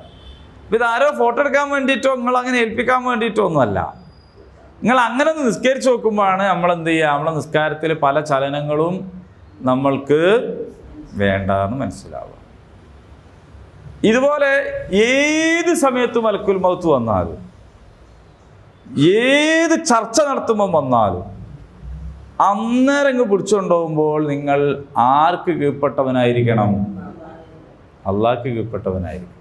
ഇതാരോ ഫോട്ടോ എടുക്കാൻ വേണ്ടിയിട്ടോ നിങ്ങൾ അങ്ങനെ ഏൽപ്പിക്കാൻ വേണ്ടിയിട്ടോ ഒന്നുമല്ല. നിങ്ങൾ അങ്ങനെ ഒന്ന് നിസ്കരിച്ച് നോക്കുമ്പോഴാണ് നമ്മളെന്ത് ചെയ്യുക? നമ്മളെ നിസ്കാരത്തിൽ പല ചലനങ്ങളും നമ്മൾക്ക് വേണ്ടെന്ന് മനസ്സിലാവുക. ഇതുപോലെ ഏത് സമയത്ത് മലക്കുൽ മൗത്ത് വന്നാലും, ഏത് ചർച്ച നടത്തുമ്പോൾ വന്നാലും അന്നേരം പിടിച്ചുകൊണ്ടുപോകുമ്പോൾ നിങ്ങൾ ആർക്ക് കീഴ്പ്പെട്ടവനായിരിക്കണം? അള്ളാഹ്ക്ക് കീഴ്പ്പെട്ടവനായിരിക്കും.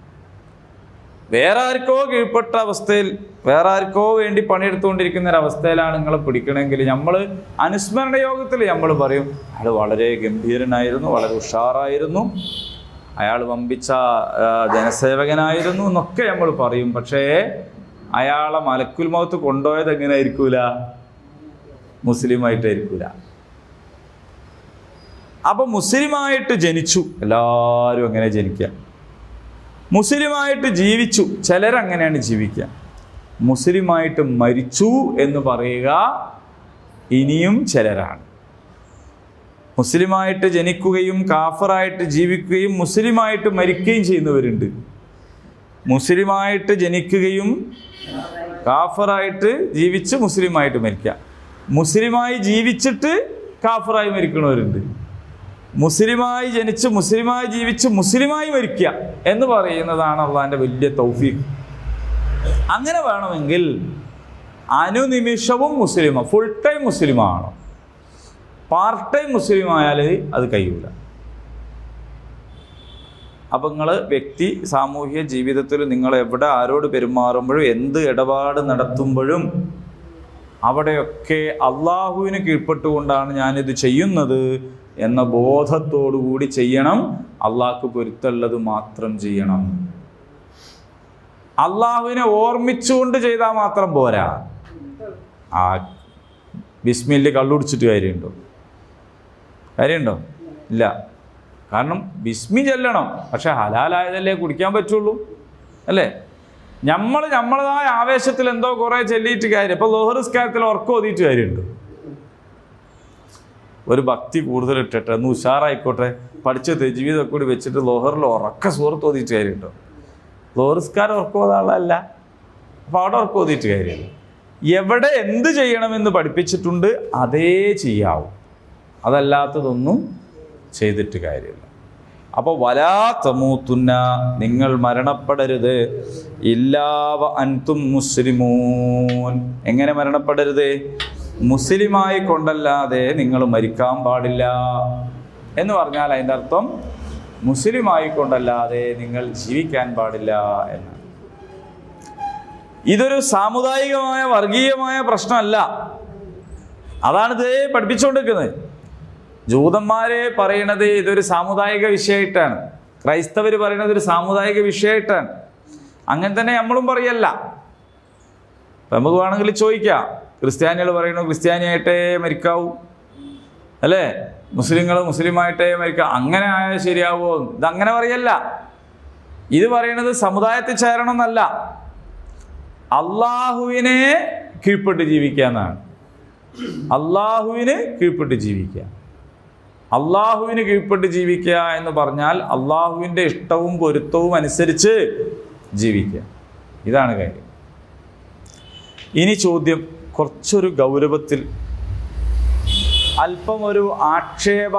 വേറെ ആർക്കോ കീഴ്പ്പെട്ട അവസ്ഥയിൽ, വേറെ ആർക്കോ വേണ്ടി പണിയെടുത്തുകൊണ്ടിരിക്കുന്ന ഒരവസ്ഥയിലാണ് നിങ്ങളെ പിടിക്കണമെങ്കിൽ നമ്മൾ അനുസ്മരണ യോഗത്തിൽ നമ്മൾ പറയും അയാൾ വളരെ ഗംഭീരനായിരുന്നു, വളരെ ഉഷാറായിരുന്നു, അയാൾ വമ്പിച്ച ജനസേവകനായിരുന്നു എന്നൊക്കെ നമ്മൾ പറയും. പക്ഷേ അയാളെ മലക്കുൽ മൗത്ത് കൊണ്ടുപോയത് എങ്ങനെ ആയിരിക്കൂല? മുസ്ലിമായിട്ടായിരിക്കൂല. അപ്പൊ മുസ്ലിമായിട്ട് ജനിച്ചു, എല്ലാവരും അങ്ങനെ ജനിക്കുക. മുസ്ലിമായിട്ട് ജീവിച്ചു, ചിലരങ്ങനെയാണ് ജീവിക്കുക. മുസ്ലിമായിട്ട് മരിച്ചു എന്ന് പറയുക ഇനിയും ചിലരാണ്. മുസ്ലിമായിട്ട് ജനിക്കുകയും കാഫറായിട്ട് ജീവിക്കുകയും മുസ്ലിമായിട്ട് മരിക്കുകയും ചെയ്യുന്നവരുണ്ട്. മുസ്ലിമായിട്ട് ജനിക്കുകയും കാഫറായിട്ട് ജീവിച്ച് മുസ്ലിമായിട്ട് മരിക്കുക. മുസ്ലിമായി ജീവിച്ചിട്ട് കാഫറായി മരിക്കുന്നവരുണ്ട്. മുസ്ലിമായി ജനിച്ച് മുസ്ലിമായി ജീവിച്ച് മുസ്ലിമായി മരിക്കുക എന്ന് പറയുന്നതാണ് അള്ളാഹിൻ്റെ വലിയ തൗഫീഖ്. അങ്ങനെ വേണമെങ്കിൽ അനുനിമിഷവും മുസ്ലിമോ, ഫുൾ ടൈം മുസ്ലിമാണോ, പാർട്ട് ടൈം മുസ്ലിമായാൽ അത് കഴിയൂല. അപ്പം നിങ്ങൾ വ്യക്തി സാമൂഹ്യ ജീവിതത്തിൽ നിങ്ങൾ എവിടെ ആരോട് പെരുമാറുമ്പോഴും എന്ത് ഇടപാട് നടത്തുമ്പോഴും അവിടെയൊക്കെ അള്ളാഹുവിന് കീഴ്പ്പെട്ടുകൊണ്ടാണ് ഞാനിത് ചെയ്യുന്നത് എന്ന ബോധത്തോടു കൂടി ചെയ്യണം. അള്ളാഹ്ക്ക് പൊരുത്തമുള്ളത് മാത്രം ചെയ്യണം. അള്ളാഹുവിനെ ഓർമ്മിച്ചുകൊണ്ട് ചെയ്താൽ മാത്രം പോരാ. ആ ബിസ്മില്ലിൽ കള്ളുടിച്ചിട്ട് കാര്യമുണ്ടോ? ഇല്ല. കാരണം ബിസ്മി ചെല്ലണം, പക്ഷെ ഹലാലായതല്ലേ കുടിക്കാൻ പറ്റുള്ളൂ, അല്ലേ? നമ്മളതായ ആവേശത്തിൽ എന്തോ കുറേ ചെല്ലിയിട്ട് കാര്യം. ഇപ്പോൾ ലോഹർ നിസ്കാരത്തിൽ ഉറക്കം ഓതിയിട്ട് കാര്യമുണ്ട്. ഒരു ഭക്തി കൂടുതൽ ഇട്ടിട്ട് ഒന്ന് ഉഷാറായിക്കോട്ടെ, പഠിച്ച ജീവിതമൊക്കെ കൂടി വെച്ചിട്ട് ലോഹറിൽ ഉറക്ക സൂറത്ത് ഓതിയിട്ട് കാര്യമുണ്ടോ? ലോഹർ നിസ്കാരം ഉറക്കം ഓതാനുള്ളതല്ല. അപ്പോൾ അവിടെ ഉറക്കം ഓതിയിട്ട് കാര്യമില്ല. എവിടെ എന്ത് ചെയ്യണമെന്ന് പഠിപ്പിച്ചിട്ടുണ്ട് അതേ ചെയ്യാവൂ, അതല്ലാത്തതൊന്നും ചെയ്തിട്ട് കാര്യമില്ല. അപ്പോൾ വലാ തമൂത്തുന്ന, നിങ്ങൾ മരണപ്പെടരുത്, ഇല്ലാവ അൻതും മുസ്ലിമൂൻ. എങ്ങനെ മരണപ്പെടരുത്? മുസ്ലിമായി കൊണ്ടല്ലാതെ നിങ്ങൾ മരിക്കാൻ പാടില്ല എന്ന് പറഞ്ഞാൽ അതിൻ്റെ അർത്ഥം മുസ്ലിമായി കൊണ്ടല്ലാതെ നിങ്ങൾ ജീവിക്കാൻ പാടില്ല എന്നാണ്. ഇതൊരു സാമുദായികമായ വർഗീയമായ പ്രശ്നമല്ല. അതാണിത് പഠിപ്പിച്ചുകൊണ്ടിരിക്കുന്നത്. ജൂതന്മാരെ പറയണത് ഇതൊരു സാമുദായിക വിഷയമായിട്ടാണ്, ക്രൈസ്തവർ പറയുന്നത് ഒരു സാമുദായിക വിഷയമായിട്ടാണ്. അങ്ങനെ തന്നെ നമ്മളും പറയല്ല. നമുക്ക് വേണമെങ്കിൽ ചോദിക്കാം, ക്രിസ്ത്യാനികൾ പറയുന്നു ക്രിസ്ത്യാനിയായിട്ടേ മരിക്കാവൂ, അല്ലേ? മുസ്ലിങ്ങൾ മുസ്ലിമായിട്ടേ മരിക്കാം, അങ്ങനെ ആയാൽ ശരിയാവുമോ? ഇതങ്ങനെ പറയല്ല. ഇത് പറയുന്നത് സമുദായത്തിൽ ചേരണം എന്നല്ല, അള്ളാഹുവിനെ കീഴ്പ്പെട്ട് ജീവിക്കുക എന്നാണ്. അള്ളാഹുവിന് കീഴ്പ്പെട്ട് ജീവിക്കുക. അള്ളാഹുവിന് കീഴ്പ്പെട്ട് ജീവിക്കുക എന്ന് പറഞ്ഞാൽ അള്ളാഹുവിൻ്റെ ഇഷ്ടവും പൊരുത്തവും അനുസരിച്ച് ജീവിക്കുക. ഇതാണ് കാര്യം. ഇനി ചോദ്യം കുറച്ചൊരു ഗൗരവത്തിൽ, അല്പം ഒരു ആക്ഷേപ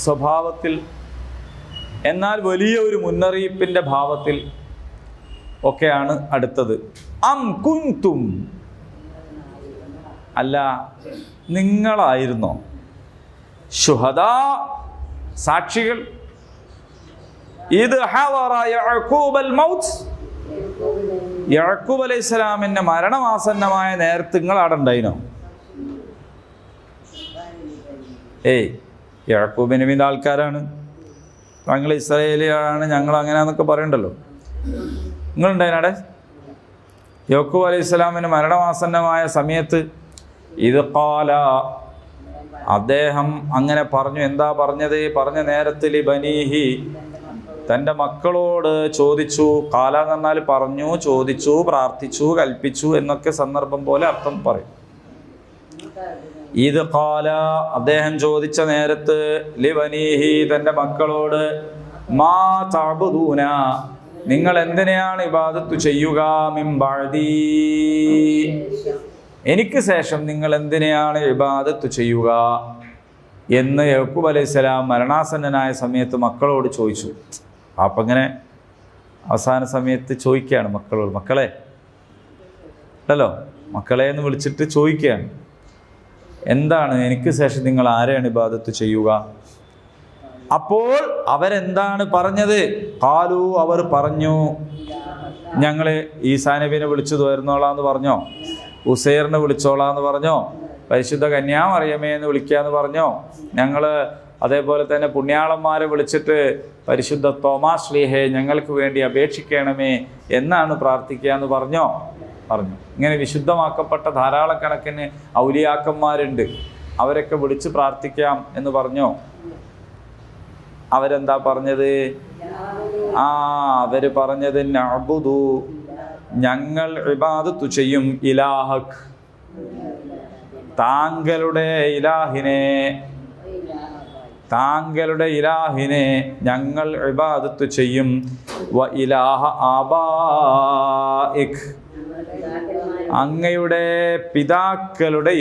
സ്വഭാവത്തിൽ, എന്നാൽ വലിയ ഒരു മുന്നറിയിപ്പിൻ്റെ ഭാവത്തിൽ ഒക്കെയാണ് അടുത്തത്. അം കുന്തും, അല്ല നിങ്ങളായിരുന്നോ ശുഹദാ, സാക്ഷികൾ, ഇത് ഹദറ യഅഖൂബൽ മൗത്ത്, യഅഖൂബ് അലൈഹിസ്സലാമിന്റെ മരണമാസന്നമായ നേരത്ത് നിങ്ങൾ അവിടെ ഉണ്ടായിനോ? യഅഖൂബ് നബിയുടെ ആൾക്കാരാണ്, ഞങ്ങൾ ഇസ്രായേലിയാണ്, ഞങ്ങൾ അങ്ങനെയാന്നൊക്കെ പറയണ്ടല്ലോ. നിങ്ങളുണ്ടായിനവിടെ? യാക്കൂബ് അലൈഹിസ്സലാമിന് മരണമാസന്നമായ സമയത്ത് ഇത് ഖാല, അദ്ദേഹം അങ്ങനെ പറഞ്ഞു. എന്താ പറഞ്ഞത്? പറഞ്ഞ നേരത്തിൽ ബനീഹി, തൻ്റെ മക്കളോട് ചോദിച്ചു. ഖാല എന്ന് പറഞ്ഞാൽ പറഞ്ഞു, ചോദിച്ചു, പ്രാർത്ഥിച്ചു, കൽപ്പിച്ചു എന്നൊക്കെ സന്ദർഭം പോലെ അർത്ഥം പറയും. ഇത് ഖാല, അദ്ദേഹം ചോദിച്ച നേരത്ത്, ലിബനീഹി, തൻ്റെ മക്കളോട്, മാ തഅബുദൂന, നിങ്ങൾ എന്തിനെയാണ് ഇബാദത്ത് ചെയ്യുക, മിൻ ബഅദി, എനിക്ക് ശേഷം നിങ്ങൾ എന്തിനെയാണ് ഇബാദത്ത് ചെയ്യുക എന്ന് യാക്കൂബ് അലൈഹിസ്സലാം മരണാസന്നനായ സമയത്ത് മക്കളോട് ചോദിച്ചു. അപ്പം ഇങ്ങനെ അവസാന സമയത്ത് ചോദിക്കുകയാണ് മക്കളോട്, മക്കളെ അല്ലല്ലോ, മക്കളെ എന്ന് വിളിച്ചിട്ട് ചോദിക്കുകയാണ്, എന്താണ് എനിക്ക് ശേഷം നിങ്ങൾ ആരെയാണ് ഇബാദത്ത് ചെയ്യുക? അപ്പോൾ അവരെന്താണ് പറഞ്ഞത്? ഖാലു, അവർ പറഞ്ഞു, ഞങ്ങൾ ഈസാ നബിനെ വിളിച്ചു വരുന്നോളാന്ന് പറഞ്ഞോ, ഉസൈറിനെ വിളിച്ചോളാന്ന് പറഞ്ഞോ, പരിശുദ്ധ കന്യാമറിയമേ എന്ന് വിളിക്കാന്ന് പറഞ്ഞോ, ഞങ്ങൾ അതേപോലെ തന്നെ പുണ്യാളന്മാരെ വിളിച്ചിട്ട് പരിശുദ്ധ തോമാസ് ശ്ലീഹേ ഞങ്ങൾക്ക് വേണ്ടി അപേക്ഷിക്കണമേ എന്നാണ് പ്രാർത്ഥിക്കുക എന്ന് പറഞ്ഞു. ഇങ്ങനെ വിശുദ്ധമാക്കപ്പെട്ട ധാരാളം കണക്കിന് ഔലിയാക്കന്മാരുണ്ട്, അവരൊക്കെ വിളിച്ച് പ്രാർത്ഥിക്കാം എന്ന് പറഞ്ഞോ. അവരെന്താ പറഞ്ഞത്? അവര് പറഞ്ഞത് നഅ്ബുദു, ഞങ്ങൾ ഇബാദത്ത് ചെയ്യും, ഇലാഹക്, താങ്കളുടെ ഇലാഹിനെ ഞങ്ങൾ ഇബാദത്ത് ചെയ്യും. വ ഇലാഹ ആബാഇക്, അങ്ങയുടെ പിതാക്കളുടെ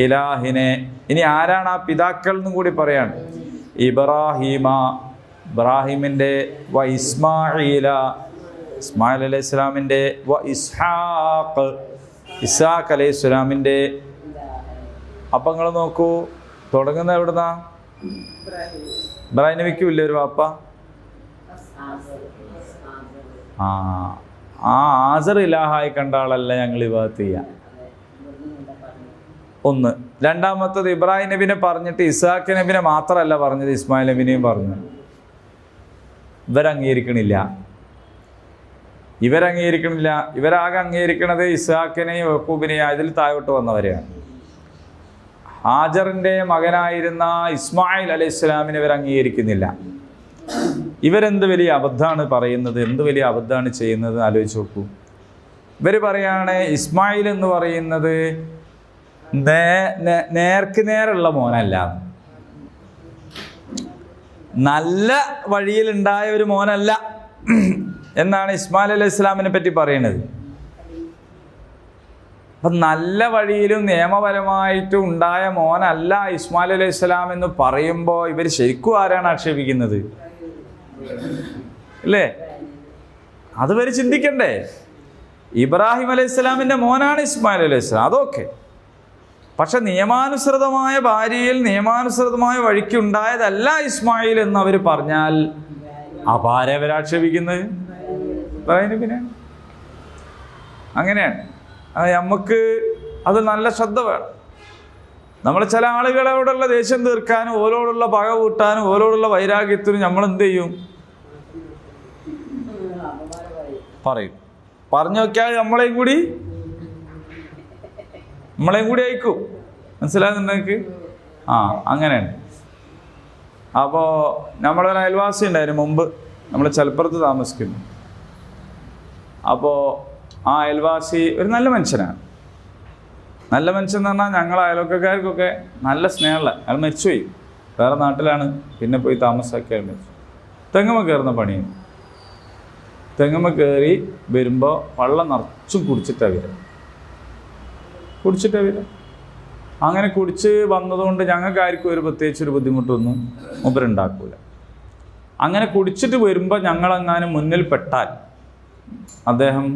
ഇലാഹിനെ, ഇനി ആരാണ് ആ പിതാക്കൾ എന്നും കൂടി പറയാണ്. ഇബ്രാഹിമിൻ്റെ, വ ഇസ്മായിൽ അലൈഹിസ്സലാമിൻ്റെ, വ ഇസ്ഹാഖ് അലൈഹിസ്സലാമിൻ്റെ. അപ്പം നിങ്ങൾ നോക്കൂ, തുടങ്ങുന്ന എവിടുന്നാ? ഇബ്രാഹിം നബിക്കും ഇല്ലേ ഒരു വാപ്പ? ആസർ ഇലാഹായി കണ്ട ആളല്ല ഞങ്ങൾ ഇബാദത്ത് ചെയ്യാം. ഒന്ന്. രണ്ടാമത്തത് ഇബ്രാഹിം നബിനെ പറഞ്ഞിട്ട് ഇസ്ഹാഖ് നബിനെ മാത്രമല്ല പറഞ്ഞത്, ഇസ്മായിൽ നബിനെയും പറഞ്ഞു. ഇവരംഗീകരിക്കണില്ല. ഇവരാകെ അംഗീകരിക്കണത് ഇസ്ഹാഖിനെയും യഹൂബിനെയും, അതിൽ താഴോട്ട് വന്നവരെയാണ്. ഹാജറിൻ്റെ മകനായിരുന്ന ഇസ്മായിൽ അലൈഹി ഇസ്ലാമിനെ ഇവർ അംഗീകരിക്കുന്നില്ല. ഇവരെന്ത് വലിയ അബദ്ധമാണ് പറയുന്നത്, എന്ത് വലിയ അബദ്ധമാണ് ചെയ്യുന്നത് ആലോചിച്ച് നോക്കൂ. ഇവർ പറയാണ് ഇസ്മായിൽ എന്ന് പറയുന്നത് നേർക്ക് നേരുള്ള മോനല്ല, നല്ല വഴിയിലുണ്ടായ ഒരു മോനല്ല എന്നാണ് ഇസ്മായിൽ അലൈഹി ഇസ്ലാമിനെ പറ്റി പറയുന്നത്. അപ്പം നല്ല വഴിയിലും നിയമപരമായിട്ടും ഉണ്ടായ മോനല്ല ഇസ്മായിൽ അലൈഹി ഇസ്ലാം എന്ന് പറയുമ്പോൾ ഇവർ ശരിക്കും ആരാണ് ആക്ഷേപിക്കുന്നത് അല്ലേ? അത് വരെ ചിന്തിക്കണ്ടേ? ഇബ്രാഹിം അലൈഹി ഇസ്ലാമിൻ്റെ മോനാണ് ഇസ്മായിൽ അലൈഹി ഇസ്ലാം, അതൊക്കെ. പക്ഷെ നിയമാനുസൃതമായ ഭാര്യയിൽ നിയമാനുസൃതമായ വഴിക്കുണ്ടായതല്ല ഇസ്മായിൽ എന്ന് അവർ പറഞ്ഞാൽ അപാരെ അവരാക്ഷേപിക്കുന്നത് പിന്നെ അങ്ങനെയാണ്. നമുക്ക് അത് നല്ല ശ്രദ്ധ വേണം. നമ്മൾ ചില ആളുകളോടുള്ള ദേഷ്യം തീർക്കാനും ഓരോടുള്ള പക കൂട്ടാനും ഓരോടുള്ള വൈരാഗ്യത്തിനും നമ്മൾ എന്ത് ചെയ്യും? പറയും. പറഞ്ഞു നോക്കിയാൽ നമ്മളെയും കൂടി അയക്കും. മനസ്സിലാകുന്നുണ്ടെങ്കിൽ അങ്ങനെയാണ്. അപ്പോൾ നമ്മളൊരു അയൽവാസി ഉണ്ടായിരുന്നു മുമ്പ്, നമ്മൾ ചലപ്പുറത്ത് താമസിക്കുന്നു. അപ്പോൾ ആ അയൽവാസി ഒരു നല്ല മനുഷ്യനാണ്. നല്ല മനുഷ്യൻ എന്ന് പറഞ്ഞാൽ ഞങ്ങൾ അയൽവക്കക്കാർക്കൊക്കെ നല്ല സ്നേഹമുള്ള. അയാൾ മരിച്ചുപോയി, വേറെ നാട്ടിലാണ്, പിന്നെ പോയി താമസാക്കി അയാൾ മരിച്ചു. തെങ്ങുമ്മ കയറുന്ന പണിയാണ്. തെങ്ങുമ്മ കയറി വരുമ്പോൾ വെള്ളം നിറച്ചും കുടിച്ചിട്ടാണ് വരിക. അങ്ങനെ കുടിച്ച് വന്നതുകൊണ്ട് ഞങ്ങൾക്ക് ആർക്കും ഒരു പ്രത്യേകിച്ചൊരു ബുദ്ധിമുട്ടൊന്നും മൂപ്പരുണ്ടാക്കൂല. അങ്ങനെ കുടിച്ചിട്ട് വരുമ്പോൾ ഞങ്ങളെങ്ങാനും മുന്നിൽ പെട്ടാൽ അദ്ദേഹം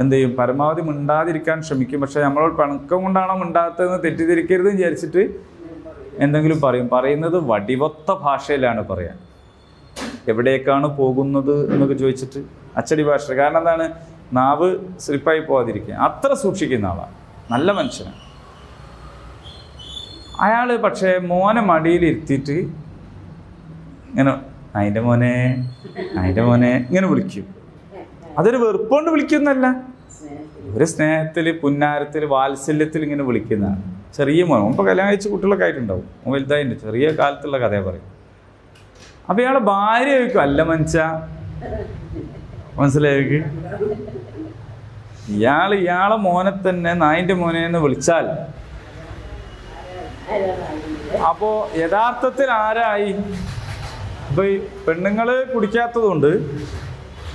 എന്ത് ചെയ്യും? പരമാവധി മിണ്ടാതിരിക്കാൻ ശ്രമിക്കും. പക്ഷേ നമ്മളോട് പിണക്കം കൊണ്ടാണോ മിണ്ടാത്തതെന്ന് തെറ്റിദ്ധരിക്കരുത് വിചാരിച്ചിട്ട് എന്തെങ്കിലും പറയും. പറയുന്നത് വടിവൊത്ത ഭാഷയിലാണ് പറയാൻ. എവിടേക്കാണ് പോകുന്നത് എന്നൊക്കെ ചോദിച്ചിട്ട് അച്ചടി ഭാഷ. കാരണം എന്താണ്? നാവ് സ്ലിപ്പായി പോകാതിരിക്കുക. അത്ര സൂക്ഷിക്കുന്ന ആളാണ്, നല്ല മനുഷ്യനാണ് അയാൾ. പക്ഷേ മോനെ മടിയിലിരുത്തിയിട്ട് ഇങ്ങനെ അതിൻ്റെ മോനെ ഇങ്ങനെ വിളിക്കും. അതൊരു വെറുപ്പുകൊണ്ട് വിളിക്കുന്നല്ല, ഒരു സ്നേഹത്തിൽ, പുന്നാരത്തിൽ, വാത്സല്യത്തിൽ ഇങ്ങനെ വിളിക്കുന്നതാണ്. ചെറിയ മോൻ മുമ്പ് കല്യാണം കഴിച്ച കുട്ടികളൊക്കെ ആയിട്ടുണ്ടാവും, വലുതായിട്ടുണ്ട്, ചെറിയ കാലത്തുള്ള കഥയെ പറയും. അപ്പം ഇയാളെ ഭാര്യ ചോദിക്കും, അല്ല മനുഷ്യ, മനസ്സിലായി? ഇയാളെ മോനെ തന്നെ നായിൻ്റെ മോനെ എന്ന് വിളിച്ചാൽ അപ്പോ യഥാർത്ഥത്തിൽ ആരായി? ഇപ്പൊ ഈ പെണ്ണുങ്ങൾ കുടിക്കാത്തതുകൊണ്ട്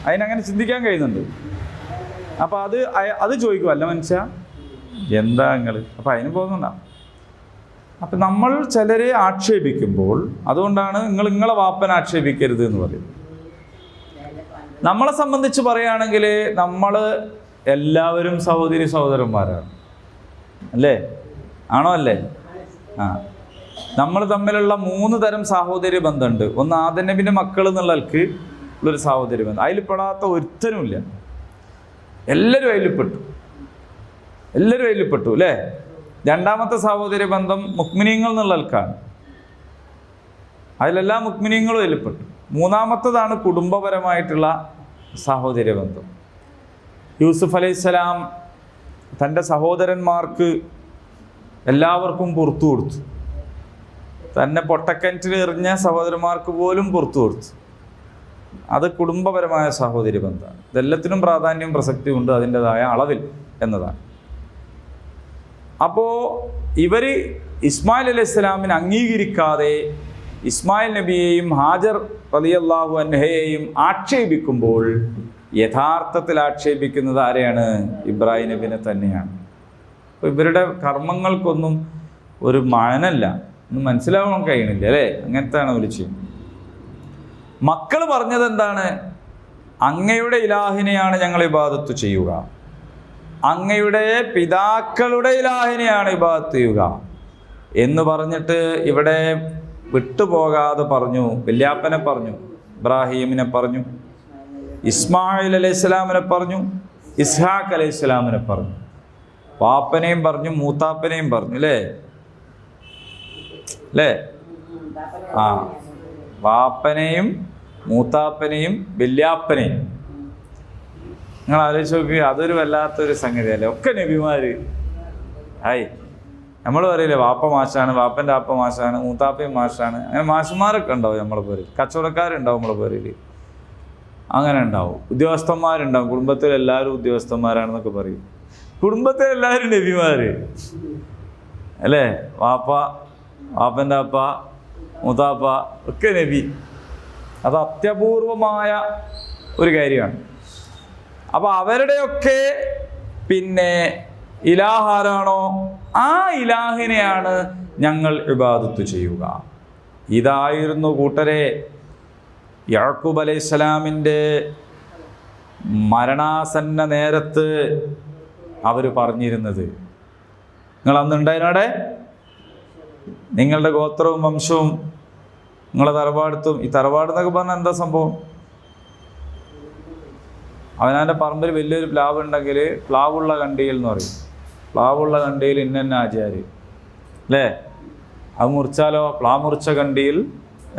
അതിനങ്ങനെ ചിന്തിക്കാൻ കഴിയുന്നുണ്ട്. അപ്പൊ അത് ചോദിക്കും, അല്ല മനുഷ്യ എന്താ നിങ്ങൾ? അപ്പൊ അതിന് പോകുന്നുണ്ടാവും. അപ്പൊ നമ്മൾ ചിലരെ ആക്ഷേപിക്കുമ്പോൾ അതുകൊണ്ടാണ് നിങ്ങളെ വാപ്പനെ ആക്ഷേപിക്കരുത് എന്ന് പറയുന്നത്. നമ്മളെ സംബന്ധിച്ച് പറയുകയാണെങ്കിൽ നമ്മൾ എല്ലാവരും സഹോദരന്മാരാണ് അല്ലേ? ആണോ അല്ലേ? നമ്മൾ തമ്മിലുള്ള 3 തരം സാഹോദര്യ ബന്ധമുണ്ട്. ഒന്ന് ആദം നബിൻ്റെ മക്കൾ എന്നുള്ളവർക്ക് ഉള്ളൊരു സാഹോദര്യ ബന്ധം, അതിൽ പെടാത്ത ഒരുത്തനുമില്ല. എല്ലാവരും അതിൽപ്പെട്ടു അല്ലേ? രണ്ടാമത്തെ സാഹോദര്യ ബന്ധം മുഅ്മിനീങ്ങൾ എന്നുള്ളവർക്കാണ്, അതിലെല്ലാ മുഅ്മിനീങ്ങളും അതിൽപ്പെട്ടു. മൂന്നാമത്തതാണ് കുടുംബപരമായിട്ടുള്ള സാഹോദര്യ ബന്ധം. യൂസുഫ് അലൈഹിസ്സലാം തൻ്റെ സഹോദരന്മാർക്ക് എല്ലാവർക്കും പുറത്തു കൊടുത്തു. തന്നെ പൊട്ടക്കിണറ്റിൽ എറിഞ്ഞ സഹോദരന്മാർക്ക് പോലും പുറത്തു കൊടുത്തു. അത് കുടുംബപരമായ സാഹോദര്യ ബന്ധമാണ്. ഇതെല്ലാത്തിനും പ്രാധാന്യവും പ്രസക്തിയും ഉണ്ട് അതിൻ്റെതായ അളവിൽ എന്നതാണ്. അപ്പോൾ ഇവർ ഇസ്മായിൽ അലൈഹിസ്സലാമിനെ അംഗീകരിക്കാതെ ഇസ്മായിൽ നബിയെയും ഹാജർ റളിയല്ലാഹു അൻഹയെയും ആക്ഷേപിക്കുമ്പോൾ യഥാർത്ഥത്തിൽ ആക്ഷേപിക്കുന്നത് ആരെയാണ്? ഇബ്രാഹിം നബിനെ തന്നെയാണ്. അപ്പോൾ ഇവരുടെ കർമ്മങ്ങൾക്കൊന്നും ഒരു മാനല്ല, ഒന്നും മനസ്സിലാവാൻ കഴിയണില്ല അല്ലേ? അങ്ങനത്താണ് അവർ ചെയ്യുന്നത്. മക്കൾ പറഞ്ഞത് എന്താണ്? അങ്ങയുടെ ഇലാഹിനെയാണ് ഞങ്ങൾ ഇബാദത്ത് ചെയ്യുക, അങ്ങയുടെ പിതാക്കളുടെ ഇലാഹിനെയാണ് ഇബാദത്ത് ചെയ്യുക എന്ന് പറഞ്ഞിട്ട് ഇവിടെ വിട്ടുപോകാതെ പറഞ്ഞു. വല്യാപ്പനെ പറഞ്ഞു, ഇബ്രാഹീമിനെ പറഞ്ഞു, ഇസ്മായിൽ അലൈഹിസ്സലാമിനെ പറഞ്ഞു, ഇസ്ഹാഖ് അലൈഹിസ്സലാമിനെ പറഞ്ഞു. വാപ്പനെയും പറഞ്ഞു മൂത്താപ്പനെയും പറഞ്ഞു അല്ലേ? ആ, വാപ്പനെയും മൂത്താപ്പനെയും വല്യാപ്പനെയും. നിങ്ങൾ ആലോചിച്ച് നോക്കുക, അതൊരു വല്ലാത്തൊരു സംഗതിയല്ലേ. ഒക്കെ നബിമാര്. ഹായ്, നമ്മൾ പറയില്ലേ വാപ്പ മാഷാണ്, വാപ്പൻ്റെ വാപ്പ മാഷാണ്, മൂത്താപ്പയും മാഷാണ്. അങ്ങനെ മാഷന്മാരൊക്കെ ഉണ്ടാവും നമ്മളെ പേരിൽ, കച്ചവടക്കാരുണ്ടാവും നമ്മളെ പേരിൽ, അങ്ങനെ ഉണ്ടാവും. ഉദ്യോഗസ്ഥന്മാരുണ്ടാവും, കുടുംബത്തിൽ എല്ലാവരും ഉദ്യോഗസ്ഥന്മാരാണെന്നൊക്കെ പറയും. കുടുംബത്തിൽ എല്ലാവരും നബിമാര് അല്ലേ? വാപ്പൻ്റെ വാപ്പ, മൂത്താപ്പ ഒക്കെ നബി. അത് അത്യപൂർവമായ ഒരു കാര്യമാണ്. അപ്പൊ അവരുടെയൊക്കെ പിന്നെ ഇലാഹാരാണോ, ആ ഇലാഹിനെയാണ് ഞങ്ങൾ ഇബാദത്ത് ചെയ്യുക. ഇതായിരുന്നു കൂട്ടരെ യാക്കൂബ് അലൈഹിസ്സലാമിൻ്റെ മരണാസന്ന നേരത്ത് അവർ പറഞ്ഞിരുന്നത്. നിങ്ങൾ അന്നുണ്ടായിരുന്നവിടെ, നിങ്ങളുടെ ഗോത്രവും വംശവും നിങ്ങളെ തറവാടത്തും. ഈ തറവാട് എന്നൊക്കെ പറഞ്ഞാൽ എന്താ സംഭവം? അവനാൻ്റെ പറമ്പിൽ വലിയൊരു പ്ലാവ് ഉണ്ടെങ്കിൽ പ്ലാവുള്ള കണ്ടിയിൽ എന്ന് പറയും. പ്ലാവുള്ള കണ്ടിയിൽ ഇന്ന ആചാര് അല്ലേ? അത് മുറിച്ചാലോ പ്ലാവ് മുറിച്ച കണ്ടിയിൽ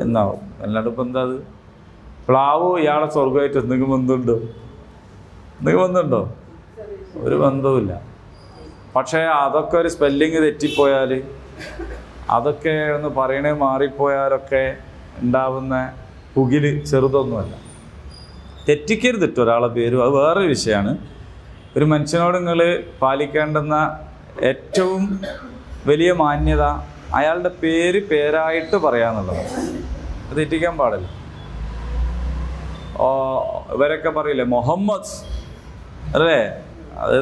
എന്നാവും. അല്ലാണ്ട് ഇപ്പം എന്താ അത്? പ്ലാവ് ഇയാളെ സ്വർഗമായിട്ട് എന്തെങ്കിലും ബന്ധമുണ്ടോ? ഒരു ബന്ധവുമില്ല. പക്ഷേ അതൊക്കെ ഒരു സ്പെല്ലിങ് തെറ്റിപ്പോയാൽ, അതൊക്കെ ഒന്ന് പറയണേ മാറിപ്പോയാലൊക്കെ ഉണ്ടാവുന്ന പുകിൽ ചെറുതൊന്നുമല്ല. തെറ്റിക്കരുത് കേട്ടോ ഒരാളെ പേരും, അത് വേറൊരു വിഷയമാണ്. ഒരു മനുഷ്യനോട് നിങ്ങൾ പാലിക്കേണ്ടുന്ന ഏറ്റവും വലിയ മാന്യത അയാളുടെ പേരായിട്ട് പറയാന്നുള്ളതാണ്. അത് തെറ്റിക്കാൻ പാടില്ല. ഇവരൊക്കെ പറയില്ലേ മുഹമ്മദ് അല്ലേ? അത്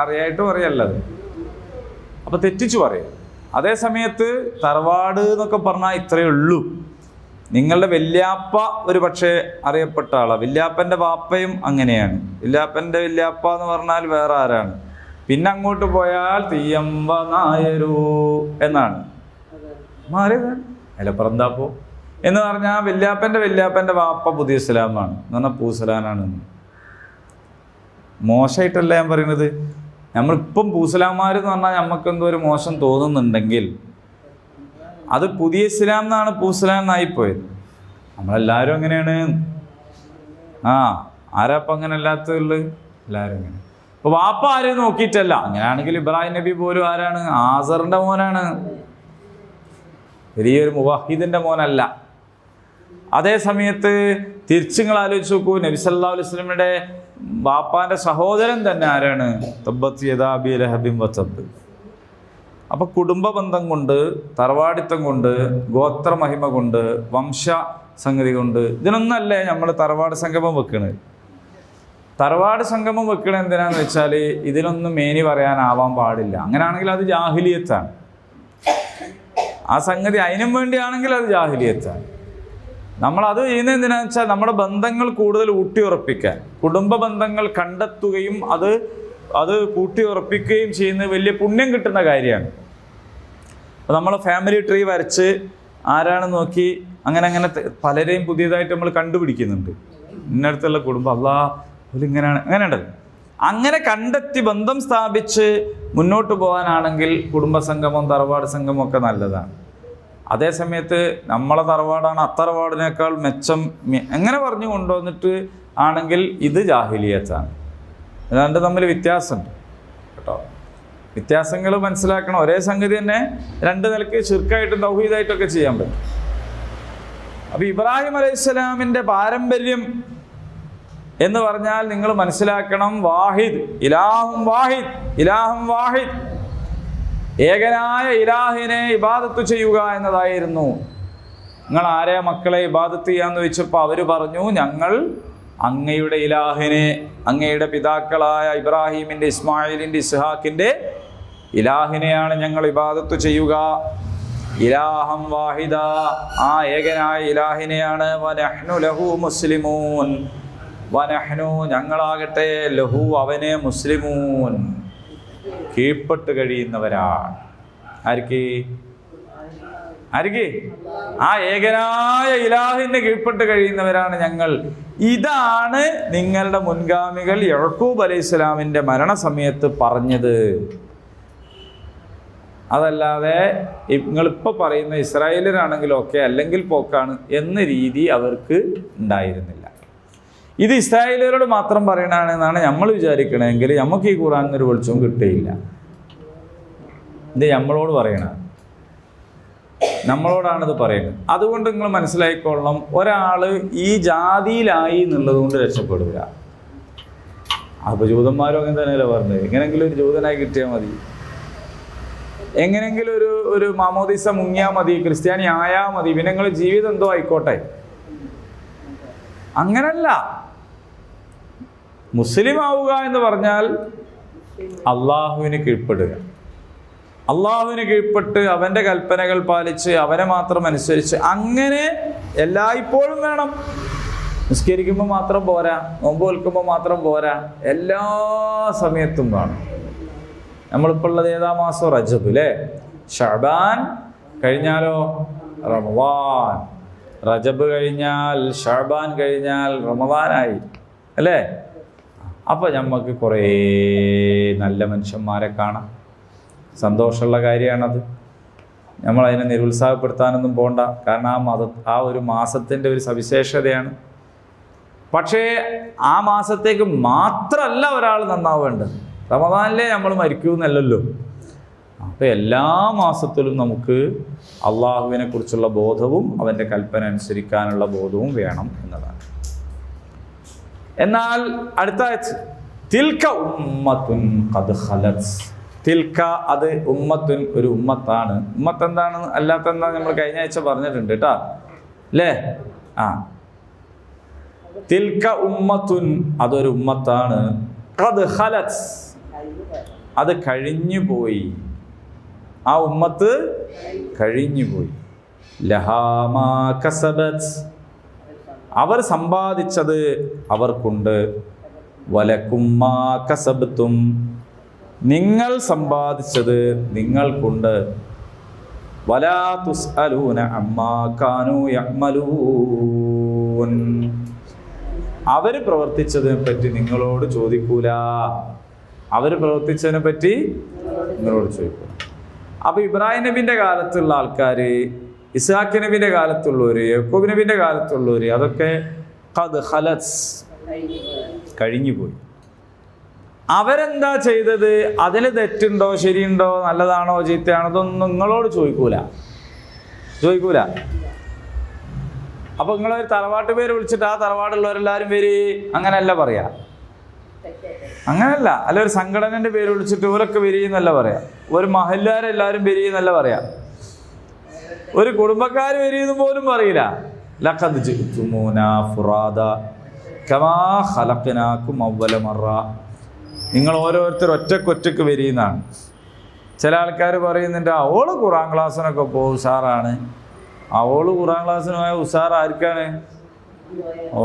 അറിയായിട്ട് പറയല്ല അത്. അപ്പം തെറ്റിച്ചു പറയാം. അതേ സമയത്ത് തറവാട് എന്നൊക്കെ പറഞ്ഞാൽ ഇത്രയേ ഉള്ളൂ. നിങ്ങളുടെ വല്യാപ്പ ഒരു പക്ഷേ അറിയപ്പെട്ട ആളാണ്. വല്യാപ്പൻ്റെ വാപ്പയും അങ്ങനെയാണ്. വല്യാപ്പൻ്റെ വല്യാപ്പ എന്ന് പറഞ്ഞാൽ വേറെ ആരാണ്? പിന്നെ അങ്ങോട്ട് പോയാൽ തീയമ്പ നായരൂ എന്നാണ് മാറിയതാണ്. അലപ്പുറന്താപ്പോ എന്ന് പറഞ്ഞാൽ വല്യാപ്പൻ്റെ വാപ്പ പുതിയ ഇസ്ലാമാണ് എന്ന് പറഞ്ഞാൽ പൂസലാനാണ്. മോശമായിട്ടല്ല ഞാൻ പറയുന്നത്. നമ്മളിപ്പം പൂസലാന്മാരെന്ന് പറഞ്ഞാൽ നമുക്കെന്തോ ഒരു മോശം തോന്നുന്നുണ്ടെങ്കിൽ അത് പുതിയ ഇസ്ലാം എന്നാണ് പൂസലാൻ എന്നായിപ്പോയത്. നമ്മളെല്ലാവരും അങ്ങനെയാണ്. ആരാപ്പം അങ്ങനെ അല്ലാത്തതുള്ളു? എല്ലാവരും അങ്ങനെ. അപ്പോൾ വാപ്പ ആരെയും നോക്കിയിട്ടല്ല. അങ്ങനെയാണെങ്കിൽ ഇബ്രാഹിം നബി പോലും ആരാണ്? ആസറിൻ്റെ മോനാണ്, വലിയൊരു മുവഹിദിൻ്റെ മോനല്ല. അതേ സമയത്ത് തിരിച്ചുങ്ങൾ ആലോചിച്ച് നോക്കൂ, നബി സല്ലല്ലാഹു അലൈഹി വസല്ലമയുടെ വാപ്പാൻ്റെ സഹോദരൻ തന്നെ ആരാണ്? തബ്ബത് യദാ അബീ ലഹബിൻ വതബ്ബ്. അപ്പം കുടുംബ ബന്ധം കൊണ്ട്, തറവാടിത്തം കൊണ്ട്, ഗോത്രമഹിമ കൊണ്ട്, വംശ സംഗതി കൊണ്ട്, ഇതിനൊന്നല്ലേ നമ്മൾ തറവാട് സംഗമം വെക്കണത്. തറവാട് സംഗമം വെക്കണത് എന്തിനാന്ന് വെച്ചാൽ ഇതിനൊന്നും മേനി പറയാനാവാൻ പാടില്ല. അങ്ങനെയാണെങ്കിൽ അത് ജാഹിലിയത്താണ്. ആ സംഗതി അതിനും വേണ്ടിയാണെങ്കിൽ അത് ജാഹിലിയത്താണ്. നമ്മളത് ചെയ്യുന്നത് എന്തിനാന്ന് വെച്ചാൽ നമ്മുടെ ബന്ധങ്ങൾ കൂടുതൽ ഊട്ടിയുറപ്പിക്കാൻ, കുടുംബ ബന്ധങ്ങൾ കണ്ടെത്തുകയും അത് കൂട്ടിയുറപ്പിക്കുകയും ചെയ്യുന്നത് വലിയ പുണ്യം കിട്ടുന്ന കാര്യമാണ്. അപ്പോൾ നമ്മൾ ഫാമിലി ട്രീ വരച്ച് ആരാണെന്ന് നോക്കി അങ്ങനെ പലരെയും പുതിയതായിട്ട് നമ്മൾ കണ്ടുപിടിക്കുന്നുണ്ട്. ഇന്നടുത്തുള്ള കുടുംബം ഇങ്ങനെയാണ്, അങ്ങനെ ഉണ്ടല്ലോ. അങ്ങനെ കണ്ടെത്തി ബന്ധം സ്ഥാപിച്ച് മുന്നോട്ട് പോകാനാണെങ്കിൽ കുടുംബസംഗമം, തറവാട് സംഗമം ഒക്കെ നല്ലതാണ്. അതേ സമയത്ത് നമ്മളെ തറവാടാണ് അത്തറവാടിനേക്കാൾ മെച്ചം എങ്ങനെ പറഞ്ഞു കൊണ്ടുവന്നിട്ട് ആണെങ്കിൽ ഇത് ജാഹിലിയത്താണ്. ഏതാണ്ട് തമ്മിൽ വ്യത്യാസമുണ്ട് കേട്ടോ. വ്യത്യാസങ്ങൾ മനസ്സിലാക്കണം. ഒരേ സംഗതി തന്നെ രണ്ട് നിലയ്ക്ക് ശിർക്കായിട്ടും തൗഹീദായിട്ടൊക്കെ ചെയ്യാൻ പറ്റും. അപ്പോൾ ഇബ്രാഹിം അലൈഹിസ്സലാമിൻ്റെ പാരമ്പര്യം എന്ന് പറഞ്ഞാൽ നിങ്ങൾ മനസ്സിലാക്കണം, വാഹിദ്, ഇലാഹും വാഹിദ്, ഏകനായ ഇലാഹിനെ ഇബാദത്ത് ചെയ്യുക എന്നതായിരുന്നു. നിങ്ങൾ ആരെ മക്കളെ ഇബാദത്ത് ചെയ്യാന്ന് ചോദിച്ചപ്പോൾ അവർ പറഞ്ഞു, ഞങ്ങൾ അങ്ങയുടെ ഇലാഹിനെ, അങ്ങയുടെ പിതാക്കളായ ഇബ്രാഹീമിൻ്റെ, ഇസ്മായിലിൻ്റെ, ഇസ്ഹാക്കിൻ്റെ ഇലാഹിനെയാണ് ഞങ്ങൾ ഇബാദത്ത് ചെയ്യുക. ഇലാഹം വാഹിദ, ആ ഏകനായ ഇലാഹിനെയാണ്. വനഹ്നു ലഹു മുസ്ലിമൂൻ, വനഹ്നു ഞങ്ങളാകട്ടെ ലഹു അവനെ മുസ്ലിമൂൻ കീഴ്പ്പെട്ട് കഴിയുന്നവരാണ്. ആർക്ക്? ആർക്ക്? ആ ഏകനായ ഇലാഹിന് കീഴ്പ്പെട്ട് കഴിയുന്നവരാണ് ഞങ്ങൾ. ഇതാണ് നിങ്ങളുടെ മുൻഗാമികൾ യഅ്ഖൂബ് അലൈഹിസ്സലാമിന്റെ മരണസമയത്ത് പറഞ്ഞത്. അതല്ലാതെ നിങ്ങളിപ്പോൾ പറയുന്ന ഇസ്രായേലരാണെങ്കിലും ഒക്കെ അല്ലെങ്കിൽ പോക്കാണ് എന്ന രീതി അവർക്ക് ഉണ്ടായിരുന്നില്ല. ഇത് ഇസ്രായേലരോട് മാത്രം പറയണതാണെന്നാണ് നമ്മൾ വിചാരിക്കണമെങ്കിൽ നമുക്ക് ഈ ഖുർആനിൽ ഒരു വെളിച്ചവും കിട്ടുകയില്ല. ഇത് നമ്മളോട് പറയണ, നമ്മളോടാണിത് പറയുന്നത്. അതുകൊണ്ട് നിങ്ങൾ മനസ്സിലാക്കിക്കൊള്ളണം, ഒരാൾ ഈ ജാതിയിലായി എന്നുള്ളത് കൊണ്ട് രക്ഷപ്പെടുക. അപ്പോൾ ജൂതന്മാരും അങ്ങനെ തന്നെയല്ലേ പറഞ്ഞത്, എങ്ങനെങ്കിലും ഒരു ജൂതനായി കിട്ടിയാൽ മതി, എങ്ങനെങ്കിലും ഒരു മാമോദീസ മുങ്ങിയാൽ മതി, ക്രിസ്ത്യാനി ആയാൽ മതി, പിന്നെ നിങ്ങൾ ജീവിതം എന്തോ ആയിക്കോട്ടെ. അങ്ങനല്ല. മുസ്ലിം ആവുക എന്ന് പറഞ്ഞാൽ അള്ളാഹുവിന് കീഴ്പ്പെടുക. അള്ളാഹുവിന് കീഴ്പ്പെട്ട് അവൻ്റെ കൽപ്പനകൾ പാലിച്ച് അവനെ മാത്രം അനുസരിച്ച് അങ്ങനെ എല്ലായ്പ്പോഴും വേണം. നിസ്കരിക്കുമ്പോൾ മാത്രം പോരാ, നോമ്പ് നോൽക്കുമ്പോൾ മാത്രം പോരാ, എല്ലാ സമയത്തും വേണം. നമ്മളിപ്പോൾ ഉള്ളത് ഏതാ മാസം? റജബ് അല്ലേ? ഷഅബാൻ കഴിഞ്ഞാലോ റമദാൻ. റജബ് കഴിഞ്ഞാൽ ഷഅബാൻ കഴിഞ്ഞാൽ റമദാനായി അല്ലേ? അപ്പോൾ നമുക്ക് കുറേ നല്ല മനുഷ്യന്മാരെ കാണാം. സന്തോഷമുള്ള കാര്യമാണത്. നമ്മളതിനെ നിരുത്സാഹപ്പെടുത്താനൊന്നും പോകണ്ട. കാരണം ആ ഒരു മാസത്തിൻ്റെ ഒരു സവിശേഷതയാണ്. പക്ഷേ ആ മാസത്തേക്ക് മാത്രമല്ല ഒരാൾ നന്നാവേണ്ടത്. റമദാനിലെ നമ്മൾ മരിക്കുമെന്നല്ലല്ലോ. അപ്പോൾ എല്ലാ മാസത്തിലും നമുക്ക് അള്ളാഹുവിനെ കുറിച്ചുള്ള ബോധവും അവൻ്റെ കൽപ്പന അനുസരിക്കാനുള്ള ബോധവും വേണം എന്നതാണ്. എന്നാൽ അടുത്ത തിൽക ഉമ്മത്തുൻ ഖദ് ഖലത്. തിൽക അത് ഉമ്മത്തുൻ ഒരു ഉമ്മത്താണ്. ഉമ്മത്ത് എന്താണ് അല്ലാത്തെന്താ നമ്മൾ കഴിഞ്ഞ ആഴ്ച പറഞ്ഞിട്ടുണ്ട് കേട്ടോ അല്ലേ? തിൽക ഉമ്മത്തുൻ അതൊരു ഉമ്മത്താണ്. ഖദ് ഖലത് അത് കഴിഞ്ഞു പോയി. ആ ഉമ്മത്ത് കഴിഞ്ഞു പോയി. ലഹാ മാ കസബത് അവർ സമ്പാദിച്ചത് അവർക്കുണ്ട്. വലക്കും മാ കസബ്തും നിങ്ങൾ സമ്പാദിച്ചത് നിങ്ങൾക്കുണ്ട്. വലാ തുസ്അലൂന അമ്മാ കാനൂ യഅ്മലൂൻ അവർ പ്രവർത്തിച്ചതിനെ പറ്റി നിങ്ങളോട് ചോദിക്കൂല. അവർ പ്രവർത്തിച്ചതിനെ പറ്റി നിങ്ങളോട് ചോദിക്കൂല. അപ്പോൾ ഇബ്രാഹിം നബിൻ്റെ കാലത്തുള്ള ആൾക്കാർ, ഇസ്ഹാഖ് നബിൻ്റെ കാലത്തുള്ളവർ, യാക്കൂബ് നബിൻ്റെ കാലത്തുള്ളവർ അതൊക്കെ ഖദ് ഖലത് കഴിഞ്ഞുപോയി. അവരെന്താ ചെയ്തത്? അതിൽ തെറ്റുണ്ടോ ശരിയുണ്ടോ നല്ലതാണോ ചീത്തയാണോ ഇതൊന്നും നിങ്ങളോട് ചോദിക്കൂല. അപ്പോൾ നിങ്ങളൊരു തറവാട്ട് പേര് വിളിച്ചിട്ട് ആ തറവാടുള്ളവരെല്ലാവരും പേര് അങ്ങനെയല്ല പറയാ. അങ്ങനെയല്ല. അല്ല, ഒരു സംഘടനൻ്റെ പേര് വിളിച്ചിട്ട് ഓരൊക്കെ വരിയെന്നല്ല പറയാ. ഒരു മഹല്ലാരെല്ലാവരും വരിയെന്നല്ല പറയാ. ഒരു കുടുംബക്കാർ വരിയെന്ന് പോലും പറയില്ല. ലഖദ് ജിഅ്തുമൂനാ ഫുറാദ കമാ ഖലഖ്നാകും അവ്വല മറ. നിങ്ങൾ ഓരോരുത്തർ ഒറ്റക്കൊറ്റക്ക് വരിയെന്നാണ്. ചില ആൾക്കാർ പറയുന്നുണ്ട് അവള് ഖുർആൻ ക്ലാസ്സിനൊക്കെ പോകും, ഉഷാറാണ്. അവള് ഖുർആൻ ക്ലാസ്സിന് പോയ ഉഷാർ ആർക്കാണ്?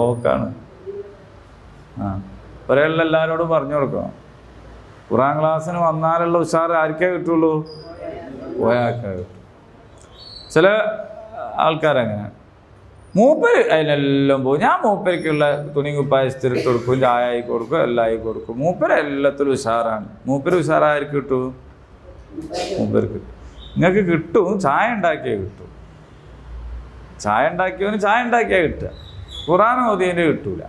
ഓക്കാണ്. ഒരാളിൽ എല്ലാവരോടും പറഞ്ഞു കൊടുക്കണം, ഖുർആൻ ക്ലാസ്സിന് വന്നാലുള്ള ഉഷാർ ആർക്കേ കിട്ടുള്ളൂ? പോയാൾക്കാ കിട്ടും. ചില ആൾക്കാരങ്ങനെ മൂപ്പര് അതിനെല്ലാം പോകും. ഞാൻ മൂപ്പരിക്കുള്ള തുണി കുപ്പായ ഇസ്തിരിട്ട് കൊടുക്കും, ചായ ആയി കൊടുക്കും, എല്ലാം ആയി കൊടുക്കും. മൂപ്പര് എല്ലാത്തിലും ഉഷാറാണ്. മൂപ്പര് ഉഷാറാർക്ക് കിട്ടും? മൂപ്പര് കിട്ടും. നിങ്ങൾക്ക് കിട്ടും, ചായ ഉണ്ടാക്കിയേ കിട്ടും. ചായ ഉണ്ടാക്കിയവന് ചായ ഉണ്ടാക്കിയാൽ കിട്ടുക. ഖുർആൻ ഓതിയതിൻ്റെ കിട്ടൂല.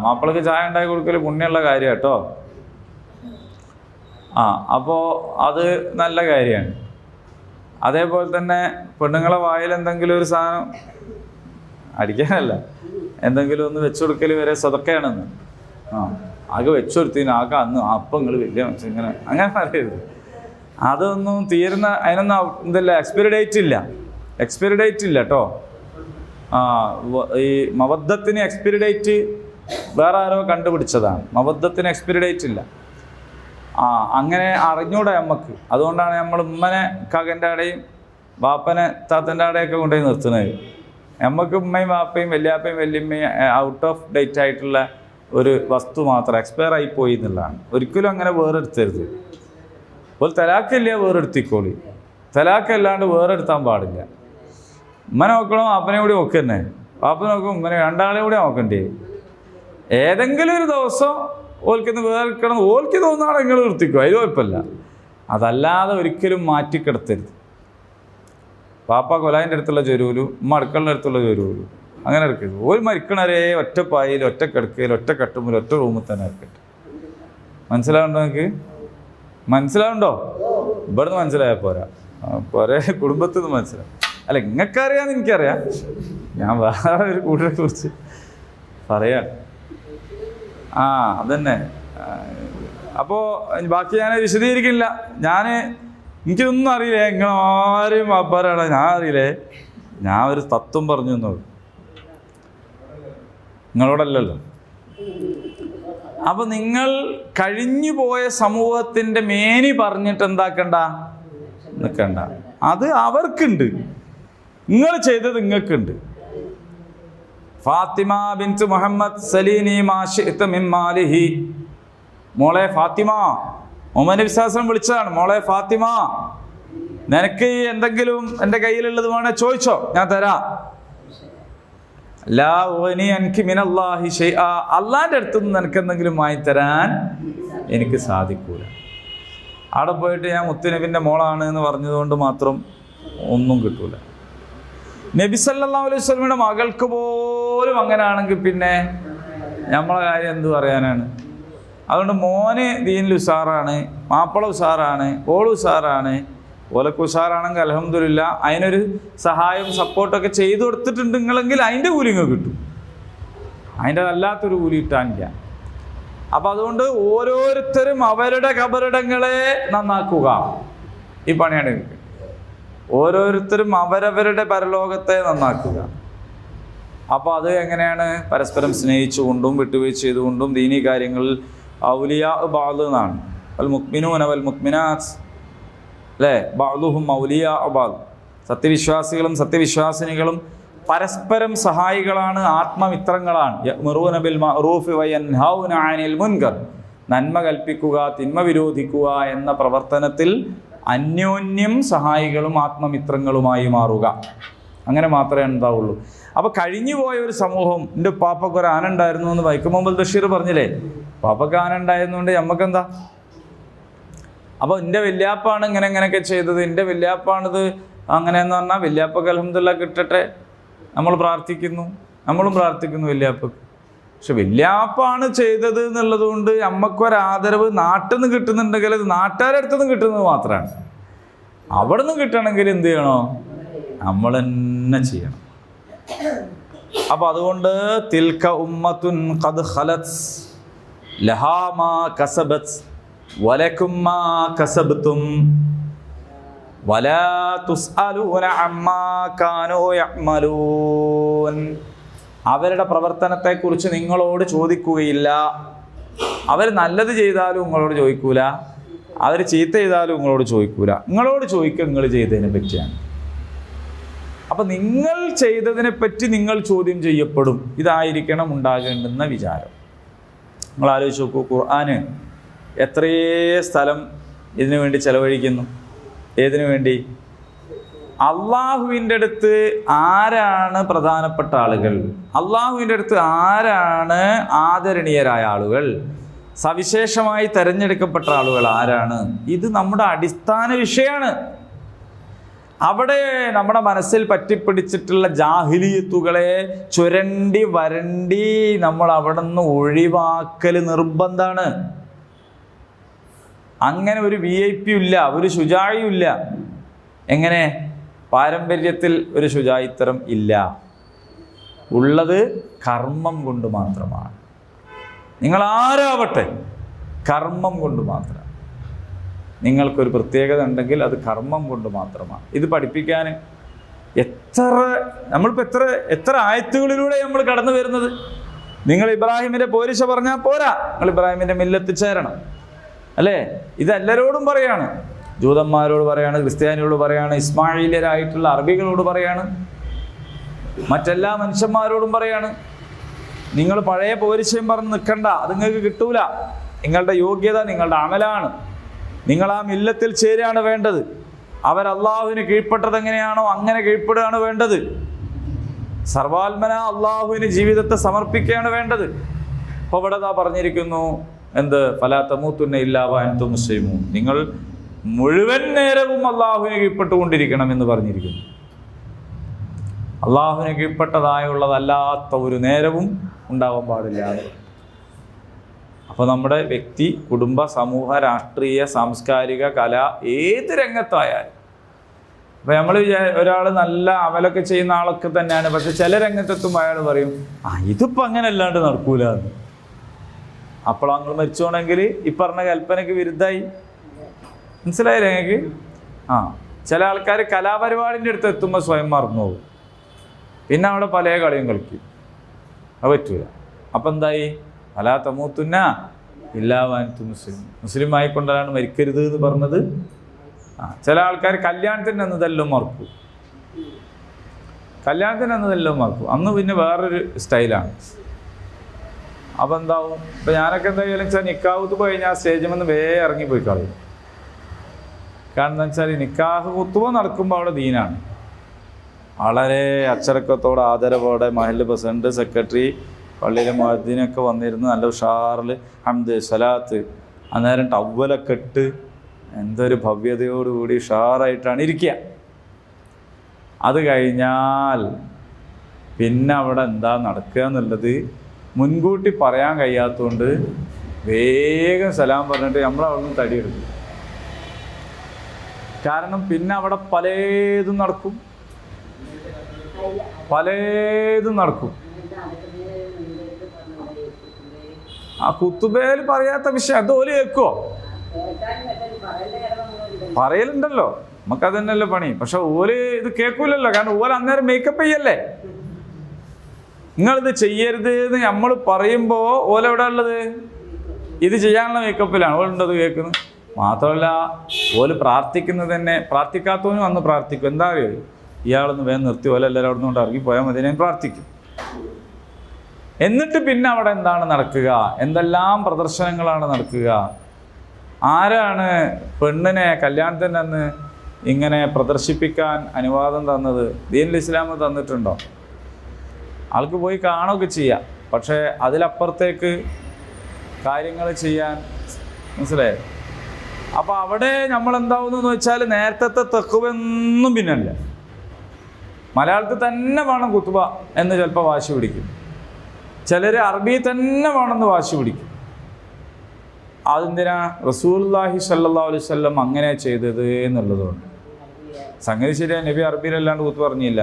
മാപ്പിളക്ക് ചായ ഉണ്ടാക്കി കൊടുക്കൽ പുണ്യമുള്ള കാര്യം കേട്ടോ. അപ്പോൾ അത് നല്ല കാര്യമാണ്. അതേപോലെ തന്നെ പെണ്ണുങ്ങളെ വായിൽ എന്തെങ്കിലും ഒരു സാധനം അടിക്കാനല്ല, എന്തെങ്കിലും ഒന്ന് വെച്ചു കൊടുക്കൽ വരെ സ്വതക്കയാണെന്ന്. ആകെ വെച്ചുകൊടുത്തിന് ആകെ അന്ന് അപ്പം നിങ്ങൾ വലിയ ഇങ്ങനെ അങ്ങനെ പറയരുത്. അതൊന്നും തീരുന്ന അതിനൊന്നും എന്തല്ല എക്സ്പയറി ഡേറ്റ് ഇല്ല കേട്ടോ. ഈ മവദ്ദത്തിന് എക്സ്പയറി ഡേറ്റ് വേറെ ആരോ കണ്ടുപിടിച്ചതാണ്. മവദ്ദത്തിന് എക്സ്പയറി ഡേറ്റ് ഇല്ല. അങ്ങനെ അറിഞ്ഞൂടെ നമുക്ക്. അതുകൊണ്ടാണ് നമ്മൾ ഉമ്മനെ കകൻ്റെ അടയും ബാപ്പനെ താത്തൻ്റെ അടയൊക്കെ കൊണ്ടുപോയി നിർത്തുന്നത്. നമുക്ക് ഉമ്മയും ബാപ്പയും വല്യാപ്പയും വല്യമ്മയും ഔട്ട് ഓഫ് ഡേറ്റ് ആയിട്ടുള്ള ഒരു വസ്തു മാത്രം എക്സ്പയർ ആയിപ്പോയി എന്നുള്ളതാണ്. ഒരിക്കലും അങ്ങനെ വേറെടുത്തരുത്. ഒരു തലാക്കില്ല വേറെടുത്തിക്കോളി. തലാക്ക് അല്ലാണ്ട് വേറെ എടുത്താൻ പാടില്ല. ഉമ്മനെ നോക്കണോ അപ്പനെ കൂടി നോക്കുക തന്നെ, പാപ്പ നോക്കും ഉമ്മനെ, രണ്ടാളെയും കൂടി നോക്കണ്ടേ. ഏതെങ്കിലും ഒരു ദിവസം ഓൽക്കൊന്ന് വേറെ എടുക്കണം ഓൽക്ക് തോന്നുകയാണെങ്കിൽ നിങ്ങൾ നിർത്തിക്കും, അതിൽ കുഴപ്പമില്ല. അതല്ലാതെ ഒരിക്കലും മാറ്റിക്കിടത്തരുത്. പാപ്പ കൊലായിൻ്റെ അടുത്തുള്ള ജോലു, ഉമ്മ അടുക്കളുടെ അടുത്തുള്ള ജോലു, അങ്ങനെ എടുക്കരുത്. ഒരു മരിക്കണവരെ ഒറ്റ പായയിൽ, ഒറ്റ കിടക്കയിൽ, ഒറ്റ കട്ടുമ്പിൽ, ഒറ്റ റൂമിൽ തന്നെ ഇരിക്കട്ടെ. മനസ്സിലാവുണ്ടോ നിങ്ങൾക്ക്? മനസ്സിലാവുണ്ടോ? ഇവിടുന്ന് മനസ്സിലായാൽ പോരാ, പോരെ കുടുംബത്തിൽ നിന്ന് മനസ്സിലാവും. അല്ല, നിങ്ങൾക്കറിയാമെന്ന് എനിക്കറിയാം, ഞാൻ വേറെ ഒരു കൂട്ടരെ കുറിച്ച് പറയാം. അതന്നെ. അപ്പോൾ ബാക്കി ഞാൻ വിശദീകരിക്കില്ല. എനിക്കൊന്നും അറിയില്ലേ, നിങ്ങളാരെയും വാപ്പാരാണ് ഞാൻ അറിയില്ലേ. ഞാൻ ഒരു തത്വം പറഞ്ഞു എന്നുള്ളൂ, നിങ്ങളോടല്ലല്ലോ. അപ്പൊ നിങ്ങൾ കഴിഞ്ഞു പോയ സമൂഹത്തിന്റെ മേനി പറഞ്ഞിട്ട് എന്താക്കണ്ട, നിൽക്കണ്ട. അത് അവർക്കുണ്ട്, നിങ്ങൾ ചെയ്തത് നിങ്ങൾക്കുണ്ട്. ഫാത്തിമ ബിൻത്ത് മുഹമ്മദ് സലീനി മാ ശിഅ്ത മിൻ മാലിഹി. മോളെ ഫാത്തിമ, മുഹമ്മദ് നബി സ്വല്ലല്ലാഹു അലൈഹി വസല്ലം വിളിച്ചതാണ്. മോളെ ഫാത്തിമ, നിനക്ക് എന്തെങ്കിലും എൻ്റെ കയ്യിലുള്ളത് വേണേ ചോദിച്ചോ, ഞാൻ തരാം. ലാ ഉഗ്നി അൻകി മിനല്ലാഹി ശൈആ. അള്ളാൻ്റെ അടുത്തുനിന്ന് നിനക്ക് എന്തെങ്കിലും വാങ്ങിത്തരാൻ എനിക്ക് സാധിക്കൂല. അവിടെ പോയിട്ട് ഞാൻ മുത്തുനബിൻ്റെ മോളാണ് എന്ന് പറഞ്ഞതുകൊണ്ട് മാത്രം ഒന്നും കിട്ടൂല. നബി സല്ലല്ലാഹു അലൈഹി വസല്ലമയുടെ മകൾക്ക് പോലും അങ്ങനെയാണെങ്കിൽ പിന്നെ നമ്മളെ കാര്യം എന്ത് പറയാനാണ്? അതുകൊണ്ട് മോന് ദീനിൽ ഉഷാറാണ്, മാപ്പിള ഉഷാറാണ്, ഓള് ഉഷാറാണ്, ഓലക്ക് ഉഷാറാണെങ്കിൽ അൽഹംദുലില്ലാ അതിനൊരു സഹായം സപ്പോർട്ടൊക്കെ ചെയ്തു കൊടുത്തിട്ടുണ്ടെങ്കിൽ അതിൻ്റെ കൂലി ഇങ്ങ് കിട്ടും, അതിൻ്റെ അല്ലാത്തൊരു കൂലി കിട്ടാനില്ല. അപ്പം അതുകൊണ്ട് ഓരോരുത്തരും അവരുടെ കബറിടങ്ങളെ നന്നാക്കുക, ഈ പണിയാണ്. ഓരോരുത്തരും അവരവരുടെ പരലോകത്തെ നന്നാക്കുക. അപ്പോൾ അത് എങ്ങനെയാണ്? പരസ്പരം സ്നേഹിച്ചുകൊണ്ടും വിട്ടുവീഴ്ച ചെയ്തുകൊണ്ടും ദീനീ കാര്യങ്ങളിൽ ഔലിയാ ബഅദ് എന്നാണ്. വൽ മുഅ്മിനൂന വൽ മുഅ്മിനാത്ത്, അല്ലേ? ബഅദുഹും ഔലിയാ ബഅദ്. സത്യവിശ്വാസികളും സത്യവിശ്വാസിനികളും പരസ്പരം സഹായികളാണ്, ആത്മമിത്രങ്ങളാണ്. യഅ്മുറൂന ബിൽ മഅറൂഫി വയൻഹൗന അനിൽ മുൻകർ. നന്മ കൽപ്പിക്കുക, തിന്മ വിരോധിക്കുക എന്ന പ്രവർത്തനത്തിൽ അന്യോന്യം സഹായികളും ആത്മമിത്രങ്ങളുമായി മാറുക. അങ്ങനെ മാത്രമേ ഉണ്ടാവുള്ളൂ. അപ്പോൾ കഴിഞ്ഞു പോയ ഒരു സമൂഹം, എൻ്റെ പാപ്പക്ക് ഒരു ആന ഉണ്ടായിരുന്നു എന്ന് വൈക്കം മുഹമ്മദ് ബഷീർ പറഞ്ഞില്ലേ, പാപ്പക്ക് ആന ഉണ്ടായിരുന്നുകൊണ്ട് നമുക്കെന്താ? അപ്പോൾ എൻ്റെ വല്യാപ്പാണ് ഇങ്ങനെയൊക്കെ ചെയ്തത്, എൻ്റെ വല്യാപ്പാണിത് അങ്ങനെയെന്ന് പറഞ്ഞാൽ വല്യാപ്പക്ക് അൽഹംദുലില്ലാഹ് കിട്ടട്ടെ, നമ്മൾ പ്രാർത്ഥിക്കുന്നു, നമ്മളും പ്രാർത്ഥിക്കുന്നു വല്യാപ്പക്ക്. പക്ഷെ വല്യാപ്പാണ് ചെയ്തത് എന്നുള്ളത് കൊണ്ട് നമുക്കൊരാദരവ് നാട്ടിൽ നിന്ന് കിട്ടുന്നുണ്ടെങ്കിൽ അത് നാട്ടുകാരുടെ അടുത്ത് നിന്ന് കിട്ടുന്നത് മാത്രമാണ്. അവിടെ നിന്ന് കിട്ടണമെങ്കിൽ എന്ത് ചെയ്യണോ? നമ്മൾ തന്നെ ചെയ്യണം. അപ്പം അതുകൊണ്ട് തിൽക ഉമ്മത്തുൻ ഖദ് ഖലത് ലഹാ മാ കസബത് വലകും മാ കസബ്തും വലാ തുസ്അലൂന അമ്മാ കാനൂ യഅമലൂൻ. അവരുടെ പ്രവർത്തനത്തെക്കുറിച്ച് നിങ്ങളോട് ചോദിക്കുകയില്ല. അവർ നല്ലത് ചെയ്താലും നിങ്ങളോട് ചോദിക്കൂല, അവർ ചീത്ത ചെയ്താലും നിങ്ങളോട് ചോദിക്കൂല. നിങ്ങളോട് ചോദിക്കുക നിങ്ങൾ ചെയ്തതിനെ പറ്റിയാണ്. അപ്പം നിങ്ങൾ ചെയ്തതിനെ പറ്റി നിങ്ങൾ ചോദ്യം ചെയ്യപ്പെടും. ഇതായിരിക്കണം ഉണ്ടാകേണ്ടുന്ന വിചാരം. നിങ്ങൾ ആലോചിച്ച് നോക്കൂ, ഖുർആന് എത്രയേ സ്ഥലം ഇതിനു വേണ്ടി ചെലവഴിക്കുന്നു. ഏതിനു വേണ്ടി? അള്ളാഹുവിൻ്റെ അടുത്ത് ആരാണ് പ്രധാനപ്പെട്ട ആളുകൾ? അള്ളാഹുവിൻ്റെ അടുത്ത് ആരാണ് ആദരണീയരായ ആളുകൾ? സവിശേഷമായി തിരഞ്ഞെടുക്കപ്പെട്ട ആളുകൾ ആരാണ്? ഇത് നമ്മുടെ അടിസ്ഥാന വിഷയമാണ്. അവിടെ നമ്മുടെ മനസ്സിൽ പറ്റിപ്പിടിച്ചിട്ടുള്ള ജാഹിലിയത്തുകളെ ചുരണ്ടി വരണ്ടി നമ്മൾ അവിടെ നിന്ന് ഒഴിവാക്കൽ നിർബന്ധമാണ്. അങ്ങനെ ഒരു VIP ഇല്ല, ഒരു ശുജായും ഇല്ല. എങ്ങനെ? പാരമ്പര്യത്തിൽ ഒരു ശുജായിത്തരം ഇല്ല. ഉള്ളത് കർമ്മം കൊണ്ട് മാത്രമാണ്. നിങ്ങൾ ആരാവട്ടെ, കർമ്മം കൊണ്ട് മാത്രം. നിങ്ങൾക്കൊരു പ്രത്യേകത ഉണ്ടെങ്കിൽ അത് കർമ്മം കൊണ്ട് മാത്രമാണ്. ഇത് പഠിപ്പിക്കാൻ നമ്മളിപ്പോൾ എത്ര ആയത്തുകളിലൂടെ നമ്മൾ കടന്നു വരുന്നത്. നിങ്ങൾ ഇബ്രാഹിമിൻ്റെ പോരിശ പറഞ്ഞാൽ പോരാ, നിങ്ങൾ ഇബ്രാഹിമിൻ്റെ മില്ലത്ത് ചേരണം, അല്ലേ? ഇത് എല്ലാവരോടും പറയാണ്. ജൂതന്മാരോട് പറയാണ്, ക്രിസ്ത്യാനികളോട് പറയാണ്, ഇസ്മായിലരായിട്ടുള്ള അറബികളോട് പറയാണ്, മറ്റെല്ലാ മനുഷ്യന്മാരോടും പറയാണ്. നിങ്ങൾ പഴയ പോരിശയും പറഞ്ഞ് നിൽക്കണ്ട, അത് നിങ്ങൾക്ക് കിട്ടൂല. നിങ്ങളുടെ യോഗ്യത നിങ്ങളുടെ അമലാണ്. നിങ്ങൾ ആ മില്ലത്തിൽ ചേരുകയാണ് വേണ്ടത്. അവരല്ലാഹുവിന് കീഴ്പ്പെട്ടത് എങ്ങനെയാണോ അങ്ങനെ കീഴ്പ്പെടുകയാണ് വേണ്ടത്. സർവാത്മന അള്ളാഹുവിന് ജീവിതത്തെ സമർപ്പിക്കുകയാണ് വേണ്ടത്. അപ്പോൾ ഇവിടെ പറഞ്ഞിരിക്കുന്നു എന്ത്? ഫലാ തമൂതുന്ന ഇല്ലാ വഅൻതും മുസ്ലിമൂൻ. നിങ്ങൾ മുഴുവൻ നേരവും അള്ളാഹുവിന് കീഴ്പ്പെട്ടുകൊണ്ടിരിക്കണം എന്ന് പറഞ്ഞിരിക്കുന്നു. അള്ളാഹുവിന് കീഴ്പ്പെട്ടതായുള്ളതല്ലാത്ത ഒരു നേരവും ഉണ്ടാവാൻ പാടില്ല. അപ്പോൾ നമ്മുടെ വ്യക്തി, കുടുംബ, സമൂഹ, രാഷ്ട്രീയ, സാംസ്കാരിക, കല, ഏത് രംഗത്തായാലും, അപ്പോൾ നമ്മൾ ഒരാൾ നല്ല അമലൊക്കെ ചെയ്യുന്ന ആളൊക്കെ തന്നെയാണ്, പക്ഷെ ചില രംഗത്തെത്തുമ്പോൾ അയാൾ പറയും ഇതിപ്പോൾ അങ്ങനെ അല്ലാണ്ട് നടക്കൂല എന്ന്. അപ്പോൾ നിങ്ങൾ മരിച്ചോണെങ്കിൽ ഈ പറഞ്ഞ കൽപ്പനയ്ക്ക് വിരുദ്ധമായി. മനസ്സിലായില്ലേ നിങ്ങൾക്ക്? ചില ആൾക്കാർ കലാപരിപാടിൻ്റെ അടുത്ത് എത്തുമ്പോൾ സ്വയം മറന്നു പോകും. പിന്നെ അവിടെ പല കളിയും കളിക്കും. അത് പറ്റൂല. അപ്പം എന്തായി? ഫലാ തമൂതുന്ന ഇല്ലാ വഅൻതും മുസ്ലിമൂൻ. മുസ്ലിം ആയിക്കൊണ്ടാണ് മരിക്കരുത് എന്ന് പറഞ്ഞത്. ചില ആൾക്കാർ കല്യാണത്തിന് എന്നതെല്ലാം മറക്കും. കല്യാണത്തിന് എന്നതെല്ലാം മറക്കും. അന്ന് പിന്നെ വേറൊരു സ്റ്റൈലാണ്. അപ്പം എന്താവും? ഇപ്പം ഞാനൊക്കെ എന്തായാലും വെച്ചാൽ നിക്കാഹ് പോയി കഴിഞ്ഞാൽ സ്റ്റേജിൽ നിന്ന് വേഗം ഇറങ്ങിപ്പോയി കളയും. കാരണം എന്താ വെച്ചാൽ നിക്കാഹ് കുത്തുബ നടക്കുമ്പോൾ അവിടെ ദീനാണ്. വളരെ അച്ചടക്കത്തോടെ ആദരവോടെ മഹല്ല് പ്രസിഡന്റ്, സെക്രട്ടറി, പള്ളിയിലെ മുഅദ്ദിനൊക്കെ വന്നിരുന്ന് നല്ല ഉഷാറിൽ ഹംദ്, സ്വലാത്ത്, അന്നേരം ടവ്വലൊക്കെ ഇട്ട് എന്തൊരു ഭവ്യതയോടുകൂടി ഉഷാറായിട്ടാണ് ഇരിക്കുക. അത് കഴിഞ്ഞാൽ പിന്നെ അവിടെ എന്താ നടക്കുക എന്നുള്ളത് മുൻകൂട്ടി പറയാൻ കഴിയാത്തതുകൊണ്ട് വേഗം സലാം പറഞ്ഞിട്ട് നമ്മളവിടെ നിന്ന് തടിയെടുക്കും. കാരണം പിന്നെ അവിടെ പലതും നടക്കും. ആ കുത്തുബേൽ പറയാത്ത വിഷയം അത് ഓല് കേൾക്കുവോ? പറയലുണ്ടല്ലോ, നമുക്കത് തന്നെയല്ലേ പണി. പക്ഷെ ഓല് ഇത് കേൾക്കൂലല്ലോ. കാരണം ഓല് അന്നേരം മേക്കപ്പ് ചെയ്യല്ലേ. നിങ്ങളിത് ചെയ്യരുത് എന്ന് നമ്മൾ പറയുമ്പോൾ ഓലെവിടെ ഉള്ളത്? ഇത് ചെയ്യാനുള്ള മേക്കപ്പിലാണ് ഓലുണ്ടത് കേൾക്കുന്നത്. മാത്രമല്ല ഓല് പ്രാർത്ഥിക്കുന്നത് തന്നെ, പ്രാർത്ഥിക്കാത്തവനും അന്ന് പ്രാർത്ഥിക്കും. എന്താ അറിയോ? ഇയാളൊന്ന് വേഗം നിർത്തി പോലെ എല്ലാവരും അവിടെ നിന്ന് ഇറങ്ങിപ്പോയാൽ മതി, ഞാൻ പ്രാർത്ഥിക്കും. എന്നിട്ട് പിന്നെ അവിടെ എന്താണ് നടക്കുക? എന്തെല്ലാം പ്രദർശനങ്ങളാണ് നടക്കുക? ആരാണ് പെണ്ണിനെ കല്യാണത്തിൻ്റെ അന്ന് ഇങ്ങനെ പ്രദർശിപ്പിക്കാൻ അനുവാദം തന്നത്? ദീനുൽ ഇസ്ലാം തന്നിട്ടുണ്ടോ? ആൾക്ക് പോയി കാണുകയൊക്കെ ചെയ്യാം, പക്ഷേ അതിലപ്പുറത്തേക്ക് കാര്യങ്ങൾ ചെയ്യാൻ, മനസ്സിലായോ? അപ്പോൾ അവിടെ നമ്മളെന്താവുന്നതെന്ന് വെച്ചാൽ നേരത്തെ തെക്കുവെന്നും പിന്നല്ല. മലയാളത്തിൽ തന്നെ വേണം കുത്തുബ എന്ന് ചിലപ്പോൾ വാശി പിടിക്കും. ചിലർ അറബി തന്നെ വേണമെന്ന് വാശി പിടിക്കും. അതെന്തിനാ? റസൂലുള്ളാഹി സ്വല്ലല്ലാഹു അലൈഹി വസല്ലം അങ്ങനെ ചെയ്തത് എന്നുള്ളതുകൊണ്ട്. സംഗതി ശരിയാ, നബി അറബിയിലല്ലാണ്ട് കുത്തു പറഞ്ഞില്ല.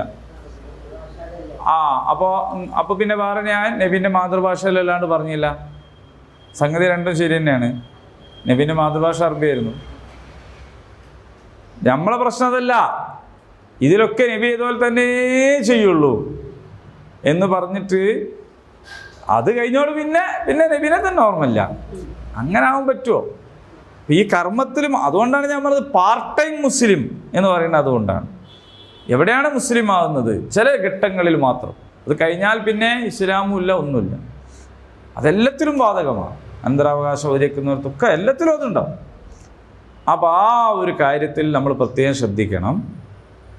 അപ്പോൾ പിന്നെ വേറെ ഞാൻ നബീൻ്റെ മാതൃഭാഷയിലല്ലാണ്ട് പറഞ്ഞില്ല. സംഗതി രണ്ടും ശരി തന്നെയാണ്. നബീൻ്റെ മാതൃഭാഷ അറബിയായിരുന്നു. നമ്മളെ പ്രശ്നം അതല്ല, ഇതിലൊക്കെ നബി ഇതുപോലെ തന്നെ ചെയ്യുള്ളൂ എന്ന് പറഞ്ഞിട്ട് അത് കഴിഞ്ഞോട് പിന്നെ നബീനെ തന്നെ ഓർമ്മയില്ല. അങ്ങനെ ആവാൻ പറ്റുമോ? ഈ കർമ്മത്തിലും അതുകൊണ്ടാണ് ഞാൻ പറഞ്ഞത് പാർട്ട് ടൈം മുസ്ലിം എന്ന് പറയുന്നത്. അതുകൊണ്ടാണ് എവിടെയാണ് മുസ്ലിം ആകുന്നത്? ചില ഘട്ടങ്ങളിൽ മാത്രം. അത് കഴിഞ്ഞാൽ പിന്നെ ഇസ്ലാമും ഇല്ല, ഒന്നുമില്ല. അതെല്ലാത്തിലും ബാധകമാണ്. അനന്തരാവകാശം ഒരുക്കുന്നവർക്കൊക്കെ എല്ലാത്തിലും അതുണ്ടാവും. അപ്പോൾ ആ ഒരു കാര്യത്തിൽ നമ്മൾ പ്രത്യേകം ശ്രദ്ധിക്കണം.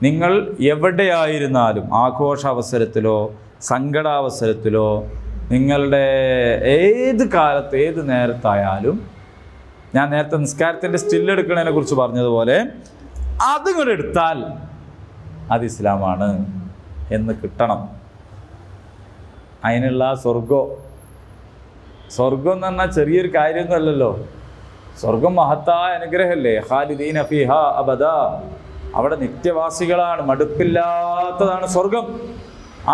നിങ്ങൾ എവിടെയായിരുന്നാലും, ആഘോഷാവസരത്തിലോ സങ്കടാവസരത്തിലോ, നിങ്ങളുടെ ഏത് കാലത്ത് ഏത് നേരത്തായാലും, ഞാൻ നേരത്തെ നിസ്കാരത്തിൻ്റെ സ്റ്റില്ലെടുക്കുന്നതിനെ കുറിച്ച് പറഞ്ഞതുപോലെ അതുകൂടെ എടുത്താൽ അത് ഇസ്ലാമാണ് എന്ന് കിട്ടണം. അതിനുള്ള സ്വർഗം എന്ന് പറഞ്ഞാൽ ചെറിയൊരു കാര്യമൊന്നും അല്ലല്ലോ. സ്വർഗം മഹത്തായ അനുഗ്രഹമല്ലേ. ഖാലിദീന ഫീഹാ അബദാ, അവിടെ നിത്യവാസികളാണ്, മടുപ്പില്ലാത്തതാണ് സ്വർഗം.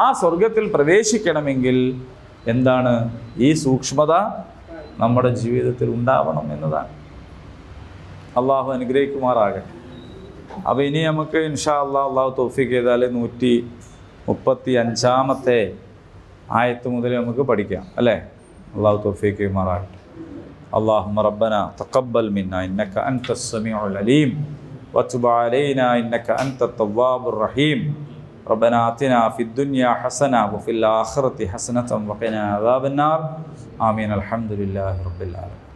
ആ സ്വർഗത്തിൽ പ്രവേശിക്കണമെങ്കിൽ എന്താണ്? ഈ സൂക്ഷ്മത നമ്മുടെ ജീവിതത്തിൽ ഉണ്ടാവണം എന്നതാണ്. അള്ളാഹു അനുഗ്രഹിക്കുമാറാകട്ടെ. അപ്പോൾ ഇനി നമുക്ക് ഇൻഷാ അള്ളാഹു തൗഫീഖ് ചെയ്താൽ 135-ാമത്തെ ആയത്ത് മുതൽ നമുക്ക് പഠിക്കാം അല്ലേ? അള്ളാഹു തൗഫീഖ് ചെയ്യുമാറാകട്ടെ. اللهم ربنا تقبل منا إنك أنت السميع العليم وتب علينا إنك أنت التواب الرحيم ربنا آتنا في الدنيا حسنة وفي الآخرة حسنة وقنا عذاب النار آمين الحمد لله رب العالمين.